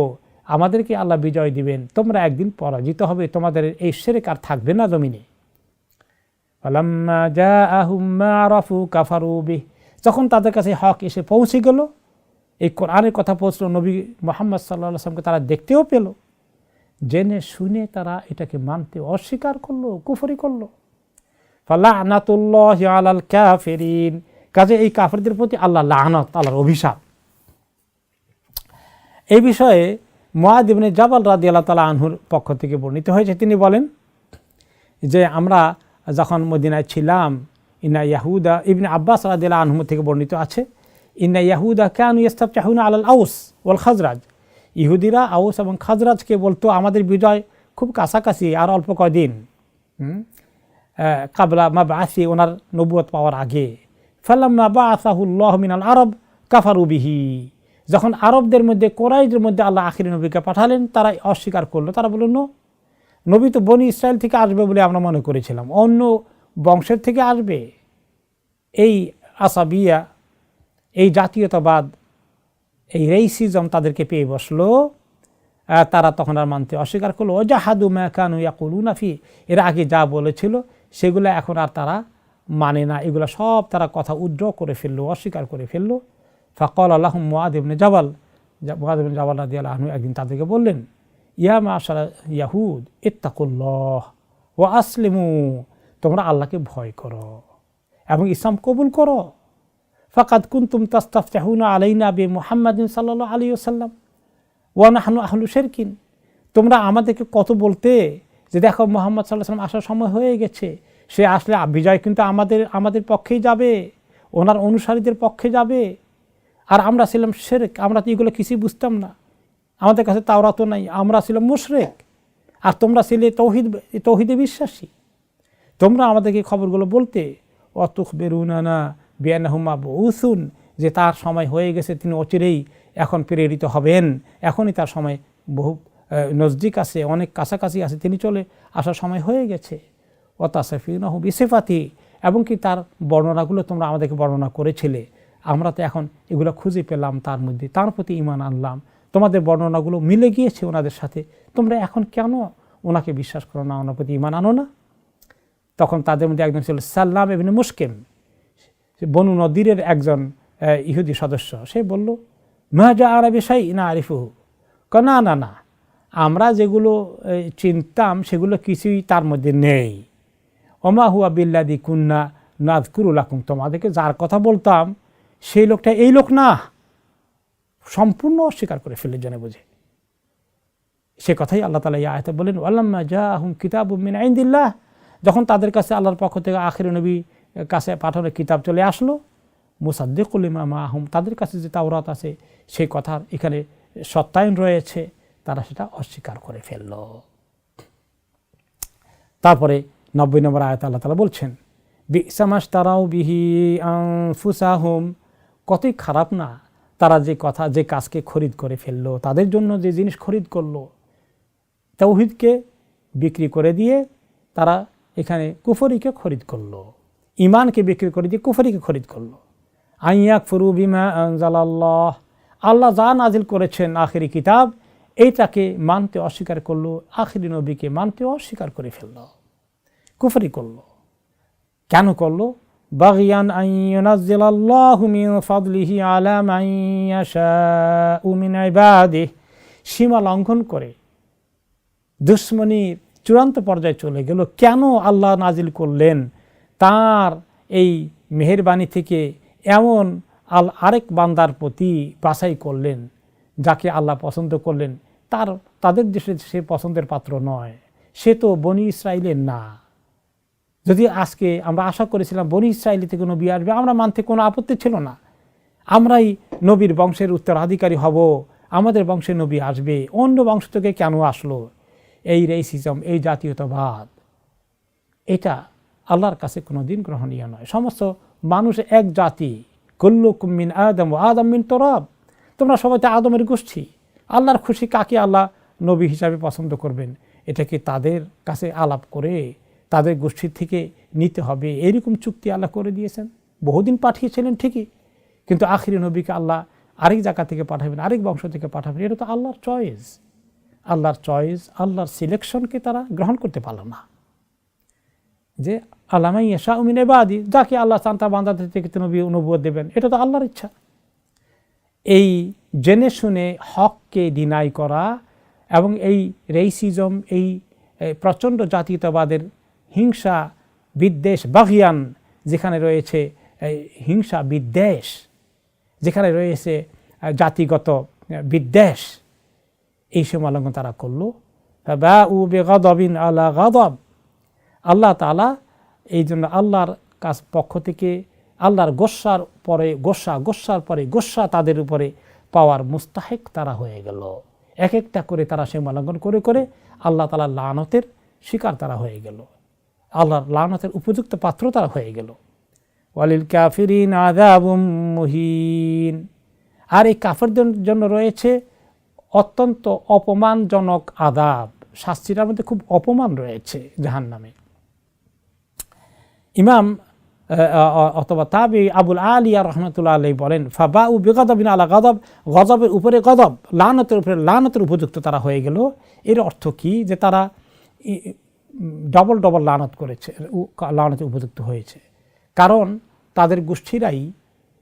আমাদেরকে আল্লাহ বিজয় দিবেন, তোমরা একদিন পরাজিত হবে, তোমাদের এই শিরক আর থাকবে না জমিনে। ফালাম্মা জাআহুম মা আরাফু কাফারু বিহি, যখন তাদের কাছে হক এসে পৌঁছে গেল, এই কোরআনের কথা পৌঁছলো, নবী মুহাম্মদ সাল্লাল্লাহু আলাইহি ওয়াসাল্লামকে তারা দেখতেও পেল, জেনে শুনে তারা এটাকে মানতে অস্বীকার করলো, কুফরি করলো। ফালানাতুল্লাহি আলাল কাফিরিন, কাজে এই কাফেরদের প্রতি আল্লাহ লানত, আল্লাহর অভিশাপ। এই বিষয়ে মুআয ইবনে জাবাল রাদিয়াল্লাহু তাআলা আনহুর পক্ষ থেকে বর্ণিত হয়েছে, তিনি বলেন যে আমরা যখন মদিনায় ছিলাম, ইন্না ইয়াহুদা, ইবনে আব্বাস রাদিয়াল্লাহু আনহু থেকে বর্ণিত আছে, ইন্না ইয়াহুদা কানু ইস্তাফতাহুনা আলাল আউস ওয়াল খাজরাজ, ইহুদিরা আউস এবং খাজরাজকে বলতো আমাদের বিজয় খুব কাছাকাছি, আর অল্প কয়দিন, কাবলা মাবআসি, ওনার নবুয়ত পাওয়ার আগে। ফালাম্মা বাআসাহুল্লাহু মিনাল আরব কাফারু বিহি, যখন আরবদের মধ্যে, কোরাইশদের মধ্যে আল্লাহ আখিরি নবীকে পাঠালেন, তারা অস্বীকার করলো। তারা বলল, নবী তো বনি ইসরায়েল থেকে আসবে বলে আমরা মনে করেছিলাম, অন্য বংশের থেকে আসবে। এই আসাবিয়া, এই জাতীয়তাবাদ, এই রেইসিজম তাদেরকে পেয়ে বসলো। তারা তখন আর মানতে অস্বীকার করলো। ওয়াজাহাদু মা কানু ইয়াকুলুনা ফি, এর আগে যা বলেছিল সেগুলো এখন আর তারা মানে না, এগুলো সব তারা কথা উদ্র করে ফেললো, অস্বীকার করে ফেললো। ফাকাল লাহুম মুআয ইবনে জাবাল, মুআয ইবনে জাবাল রাদিয়াল্লাহু আনহু একদিন তাদেরকে বললেন, ইয়া মাশারা ইয়াহুদ ইত্তাকুল্লাহ ওয়া আসলিমু, তোমরা আল্লাহকে ভয় করো এবং ইসলাম কবুল করো। ফাকাদ কুনতুম তাস্তাফতাহুনা আলাইনা বি মুহাম্মাদিন সাল্লাল্লাহু আলাইহি ওয়াসাল্লাম ওয়া নাহনু আহলু শিরকিন, তোমরা আমাদেরকে কত বলতে যে দেখো মুহাম্মদ সাল্লাল্লাহু আলাইহি ওয়াসাল্লাম আসার সময় হয়ে গেছে, সে আসলে বিজয় কিন্তু আমাদের পক্ষেই যাবে, ওনার অনুসারীদের পক্ষে যাবে, আর আমরা ছিলাম শিরক, আমরা তো এগুলো কিছুই বুঝতাম না, আমাদের কাছে তাওরাতও নাই, আমরা ছিলাম মুশরিক, আর তোমরা ছিলে তৌহিদে বিশ্বাসী, তোমরা আমাদেরকে খবরগুলো বলতে। ওয়াতুখবিরুনানা বিআন্নাহুম মাবউসুন, যে তার সময় হয়ে গেছে, তিনি অচিরেই এখন প্রেরিত হবেন, এখনই তার সময় বহু নজদিক আছে, অনেক কাছাকাছি আছে, তিনি চলে আসার সময় হয়ে গেছে। ওয়াতাসিফুনাহু বিসিফাতি, এবং কি তার বর্ণনাগুলো তোমরা আমাদেরকে বর্ণনা করেছিলে, আমরা তো এখন এগুলো খুঁজে পেলাম, তার মধ্যে তার প্রতি ঈমান আনলাম, তোমাদের বর্ণনাগুলো মিলে গিয়েছে ওনাদের সাথে, তোমরা এখন কেন ওনাকে বিশ্বাস করো না, ওনার প্রতি ঈমান আনো না? তখন তাদের মধ্যে একজন ছিল সাল্লাম ইবনে মুশকিম, বনু নদীরের একজন ইহুদি সদস্য, সে বলল, মা জাআনা বিশাইইন নারিফুহু, না না না, আমরা যেগুলো চিনতাম সেগুলো কিছুই তার মধ্যে নেই। ওমা হুয়া বিল্লাযী কুন্না নাযকুরু লাকুম, তোমাদেরকে যার কথা বলতাম সেই লোকটা এই লোক না। সম্পূর্ণ অস্বীকার করে ফেলে জেনে বুঝে। সে কথাই আল্লাহ তাআলা এই আয়াতে বলেন, ওয়ালাম্মা জাআহুম কিতাবুম মিন ইনদিল্লাহ, যখন তাদের কাছে আল্লাহর পক্ষ থেকে আখির নবী কাছে পাঠানো কিতাব চলে আসলো, মুসাদ্দিকুল লিমা মাআহুম, তাদের কাছে যে তাওরাত আছে সেই কথার এখানে সত্যায়ন রয়েছে, তারা সেটা অস্বীকার করে ফেলল। তারপরে 90 নম্বর আয়াতে আল্লাহ তাআলা বলছেন, বিসামাশতারাউ বিহি আনফুসাহুম, কতই খারাপ না তারা যে কাজকে খরিদ করে ফেললো, তাদের জন্য যে জিনিস খরিদ করলো, তাওহীদকে বিক্রি করে দিয়ে তারা এখানে কুফরিকে খরিদ করলো, ঈমানকে বিক্রি করে দিয়ে কুফরিকে খরিদ করলো। আইয়াকফুরু বিমা আনজালাল্লাহ, আল্লাহ যা নাজিল করেছেন আখিরি কিতাব, এইটাকে মানতে অস্বীকার করলো, আখিরি নবীকে মানতে অস্বীকার করে ফেললো, কুফরি করলো। কেন করলো? বাগিয়ান আন ইউনাজ্জিলাল্লাহু মিন ফাদলিহি আলা মান ইয়াশাউ মিন ইবাদিহি, সীমা লঙ্ঘন করে দুশমনির চূড়ান্ত পর্যায়ে চলে গেল। কেন আল্লাহ নাজিল করলেন তার এই মেহেরবানি থেকে এমন আরেক বান্দার প্রতি বাছাই করলেন যাকে আল্লাহ পছন্দ করলেন, তাদের দেশে সে পছন্দের পাত্র নয়, সে তো বনি ইসরাইলের না। যদি আজকে আমরা আশা করেছিলাম বনি ইসরাইল থেকে নবী আসবে, আমরা মানতে কোনো আপত্তি ছিল না, আমরাই নবীর বংশের উত্তরাধিকারী হব, আমাদের বংশে নবী আসবে, অন্য বংশ থেকে কেন আসলো? এই রেসিজম, এই জাতীয়তাবাদ, এটা আল্লাহর কাছে কোনো দিন গ্রহণীয় নয়। সমস্ত মানুষ এক জাতি, কুল্লুকুম মিন আদম ওয়া আদম মিন তুরাব, তোমরা সবাই তো আদমের গোষ্ঠী। আল্লাহর খুশি কাকে আল্লাহ নবী হিসাবে পছন্দ করবেন, এটাকে তাদের কাছে আলাপ করে তাদের গোষ্ঠী থেকে নিতে হবে, এরকম চুক্তি আল্লাহ করে দিয়েছেন। বহুদিন পাঠিয়েছিলেন ঠিকই, কিন্তু আখিরি নবীকে আল্লাহ আরেক জায়গা থেকে পাঠাবেন, আরেক বংশ থেকে পাঠাবেন, এটা তো আল্লাহর চয়েস। আল্লাহর চয়েস, আল্লাহর সিলেকশনকে তারা গ্রহণ করতে পারল না। যে আল্লাহ মান ইয়াশাউ মিন ইবাদিহি, যাকে আল্লাহ চান তার বান্দাদের থেকে নবী নবুয়ত দেবেন, এটা তো আল্লাহর ইচ্ছা। এই জেনে শুনে হককে ডিনাই করা এবং এই রেসিজম, এই প্রচণ্ড জাতীয়তাবাদের হিংসা বিদ্বেষ, বাগিয়ান, যেখানে রয়েছে হিংসা বিদ্বেষ, যেখানে রয়েছে জাতিগত বিদ্বেষ, এই সীমালঙ্ঘন তারা করলো। বাউ বিগাদাবিন আলা গাদাব, আল্লাহ তাআলা এই জন্য আল্লাহর পক্ষ থেকে আল্লাহর গোস্সার পরে গোস্সা তাদের উপরে পাওয়ার মুস্তাহিক তারা হয়ে গেল। এক একটা করে তারা সীমালঙ্ঘন করে করে আল্লাহ তাআলার লানতের শিকার তারা হয়ে গেল, আল্লাহর লানতের উপযুক্ত পাত্র তারা হয়ে গেল। ওয়ালিল কাফিরিন আযাবুম মুহিন, আর এই কাফেরদের জন্য রয়েছে অত্যন্ত অপমানজনক আযাব, শাস্তিটার মধ্যে খুব অপমান রয়েছে জাহান্নামে। ইমাম অথবা তাবি আবুল আলিয়া রহমতুল্লাহ আলাইহি বলেন, ফাবাউ বিগাদাবিন আলা গাদাব, গজবের উপরে গজব, লানতের উপরে লানতের উপযুক্ত তারা হয়ে গেল। এর অর্থ কি? যে তারা ডবল ডবল লানত করেছে, লানতের উপযুক্ত হয়েছে। কারণ তাদের গোষ্ঠীরাই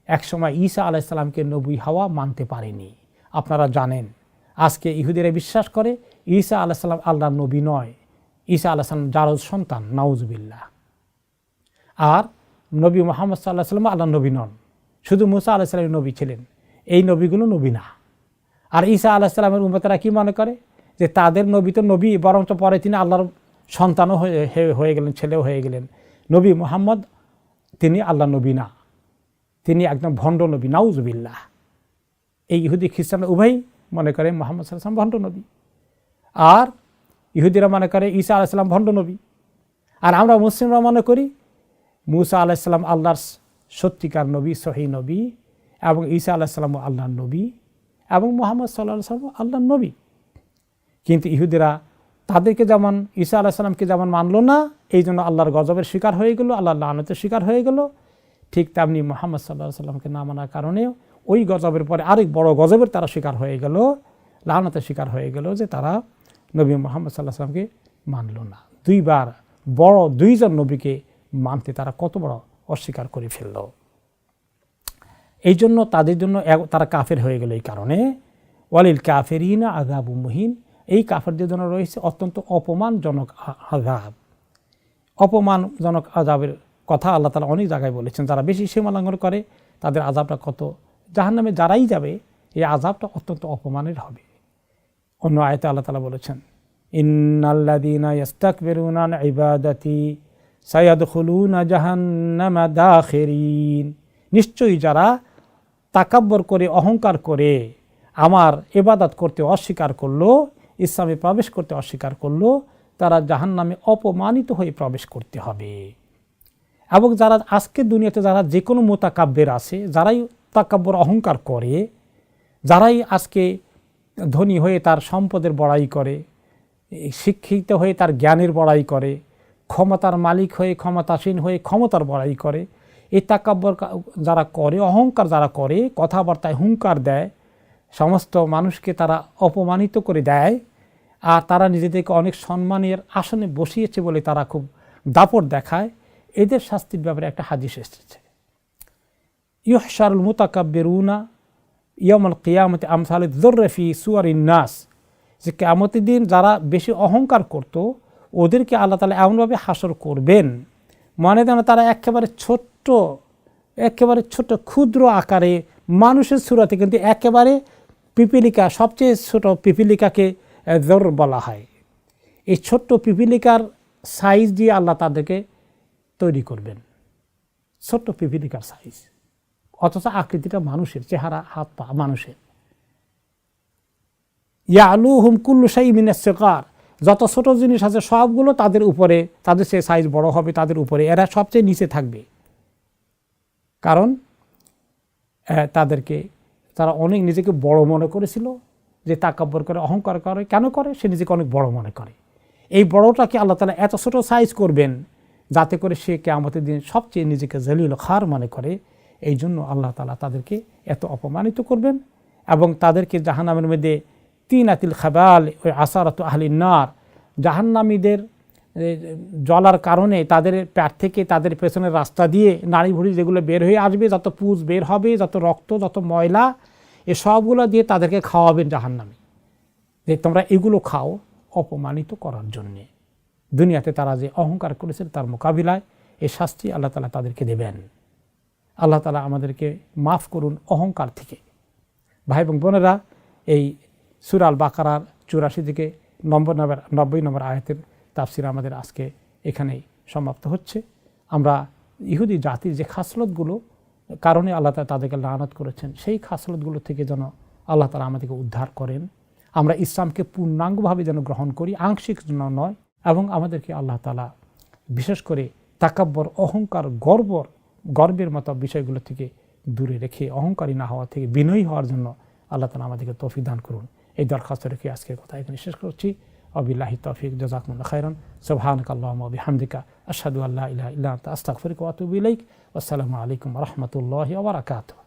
একসময় ঈসা আলাইহিস সালামকে নবী হওয়া মানতে পারেনি। আপনারা জানেন আজকে ইহুদিরা বিশ্বাস করে ঈসা আলাইহিস সালাম আল্লাহর নবী নয়, ঈসা আলাইহিস সালাম জারজ সন্তান, নাউজুবিল্লাহ। আর নবী মুহাম্মদ সাল্লাল্লাহু আলাইহি ওয়াসাল্লাম আল্লাহর নবী নন, শুধু মুসা আলাইহিস সালামের নবী ছিলেন, এই নবীগুলো নবী না। আর ঈসা আলাইহিস সালামের উম্মতেরা কি মনে করে যে তাদের নবী তো নবী, বরঞ্চ পরে তিনি আল্লাহর সন্তানও হয়ে গেলেন, ছেলেও হয়ে গেলেন। নবী মুহাম্মদ তিনি আল্লাহর নবী না, তিনি একদম ভণ্ড নবী, নাউজুবিল্লাহ। এই ইহুদি খ্রিস্টান উভয়ই মনে করে মুহাম্মদ সাল্লাল্লাহু আলাইহি ওয়াসাল্লাম ভণ্ড নবী, আর ইহুদিরা মনে করে ঈসা আলাইহিস সালাম ভণ্ড নবী। আর আমরা মুসলিমরা মনে করি মুসা আলাইহিস সালাম আল্লাহর সত্যিকার নবী, সহি নবী, এবং ঈসা আলাইহিস সালাম আল্লাহর নবী, এবং মুহাম্মদ সাল্লাল্লাহু আলাইহি ওয়াসাল্লাম আল্লাহর নবী। কিন্তু ইহুদিরা তাদেরকে যেমন ঈসা আলাইহিস সালামকে যেমন মানল না, এই জন্য আল্লাহর গজবের শিকার হয়ে গেল, আল্লাহর লানতের শিকার হয়ে গেল, ঠিক তেমনি মুহাম্মদ সাল্লাল্লাহু আলাইহি ওয়াসাল্লামকে না মানার কারণে ওই গজবের পরে আরেক বড় গজবের তারা শিকার হয়ে গেল, লানতের শিকার হয়ে গেল, যে তারা নবী মুহাম্মদ সাল্লাল্লাহু আলাইহি ওয়াসাল্লামকে মানল না। দুইবার বড় দুইজন নবীকে মানতে তারা কত বড় অস্বীকার করে ফেলল। এই জন্য তাদের জন্য তারা কাফের হয়ে গেল। এই কারণে ওয়ালিল কাফিরিনা আযাবুম মুহিন, এই কাফেরদের জন্য রয়েছে অত্যন্ত অপমানজনক আযাব। অপমানজনক আযাবের কথা আল্লাহ তাআলা অনেক জায়গায় বলেছেন। যারা বেশি সীমা লঙ্ঘন করে তাদের আযাবটা কত, জাহান্নামে যারাই যাবে এই আযাবটা অত্যন্ত অপমানের হবে। অন্য আয়াতে আল্লাহ তাআলা বলেছেন, ইন্নাল্লাযীনা ইস্তাকবিরুনা আন ইবাদাতি সায়াদখুলুনা জাহান্নামা দাখিরিন, নিশ্চয়ই যারা তাকাব্বর করে অহংকার করে আমার ইবাদত করতে অস্বীকার করলো, ইসলামে প্রবেশ করতে অস্বীকার করলো, তারা জাহান্নামে অপমানিত হয়ে প্রবেশ করতে হবে। এবং যারা আজকের দুনিয়াতে যারা যে কোনো মোতাকাব্বের আছে, যারাই তাকাব্বর অহংকার করে, যারাই আজকে ধনী হয়ে তার সম্পদের বড়াই করে, শিক্ষিত হয়ে তার জ্ঞানের বড়াই করে, ক্ষমতার মালিক হয়ে ক্ষমতাসীন হয়ে ক্ষমতার বড়াই করে, এই তাকাব্বর যারা করে, অহংকার যারা করে, কথাবার্তায় হুঙ্কার দেয়, সমস্ত মানুষকে তারা অপমানিত করে দেয়, আর তারা নিজেদেরকে অনেক সম্মানের আসনে বসিয়েছে বলে তারা খুব দাপট দেখায়, এদের শাস্তির ব্যাপারে একটা হাদিস এসেছে, ইউহশারুল মুতাকাব্বিরুনা ইয়াউমাল কিয়ামতি আমসালিদ যুররি ফি সুওয়ারিন নাস, যে কিয়ামতের দিন যারা বেশি অহংকার করত ওদেরকে আল্লাহ তাআলা এমনভাবে হাসর করবেন মনে যেন তারা একেবারে ছোট্ট ক্ষুদ্র আকারে মানুষের সুরাতে, কিন্তু একেবারে পিপিলিকা, সবচেয়ে ছোট পিপিলিকাকে যর বলা হয়। এই ছোট্ট পিপিলিকার সাইজ দিয়ে আল্লাহ তাদেরকে তৈরি করবেন, ছোট্ট পিপিলিকার সাইজ, অথচ আকৃতিটা মানুষের, চেহারা হাত পা মানুষের। ইয়ালুহুম কুল্লু শাইইন মিনাস সিগার, যত ছোট জিনিস আছে সবগুলো তাদের উপরে, তাদের সে সাইজ বড় হবে তাদের উপরে, এরা সবচেয়ে নিচে থাকবে। কারণ তারা অনেক নিজেকে বড় মনে করেছিল, যে তাকাব্বর করে অহংকার করে, কেন করে? সে নিজেকে অনেক বড় মনে করে। এই বড়টাকে আল্লাহ তাআলা এত ছোট সাইজ করবেন যাতে করে সে কিয়ামতের দিন সবচেয়ে নিজেকে জলিল খার মনে করে। এই জন্য আল্লাহ তাআলা তাদেরকে এত অপমানিত করবেন এবং তাদেরকে জাহান্নামের মধ্যে তিনাতিল খাবাল ওই আসারাতু আহলিন নার, জাহান্নামীদের জ্বলার কারণে তাদের পেট থেকে তাদের পেছনের রাস্তা দিয়ে নাড়ি ভুড়ি যেগুলো বের হয়ে আসবে, যত পুঁজ বের হবে, যত রক্ত, যত ময়লা, এ সবগুলো দিয়ে তাদেরকে খাওয়াবেন জাহান্নামী, যে তোমরা এগুলো খাও, অপমানিত করার জন্যে। দুনিয়াতে তারা যে অহংকার করেছে তার মোকাবিলায় এই শাস্তি আল্লাহ তাআলা তাদেরকে দেবেন। আল্লাহ তাআলা আমাদেরকে মাফ করুন অহংকার থেকে। ভাই এবং বোনেরা, এই সূরা আল বাকারার 84 থেকে 90 নম্বর আয়াতের তাফসির আমাদের আজকে এখানেই সমাপ্ত হচ্ছে। আমরা ইহুদি জাতির যে খাসলতগুলো কারণে আল্লাহ তাআলা তাদেরকে লানত করেছেন, সেই খাসলতগুলো থেকে যেন আল্লাহ তাআলা আমাদেরকে উদ্ধার করেন, আমরা ইসলামকে পূর্ণাঙ্গভাবে যেন গ্রহণ করি, আংশিক জন্য নয়, এবং আমাদেরকে আল্লাহ তাআলা বিশেষ করে তাকাব্বর, অহংকার, গর্বের মতো বিষয়গুলো থেকে দূরে রেখে অহংকারী না হওয়া থেকে বিনয়ী হওয়ার জন্য আল্লাহ তাআলা আমাদেরকে তৌফিক দান করুন। এই দরখাস্ত রেখে আজকের কথা এখানে শেষ করছি। ওয়াবিল্লাহি তৌফিক, জাযাকুমুল্লাহু খাইরান, সুবহানাকাল্লাহুম্মা ওয়া বিহামদিকা, আশহাদু আল্লা ইলাহা ইল্লা আনতা, আস্তাগফিরুকা ওয়া আতুবু ইলাইক। ওয়াসসালামু আলাইকুম ওয়া রাহমাতুল্লাহি ওয়া বারাকাতুহু।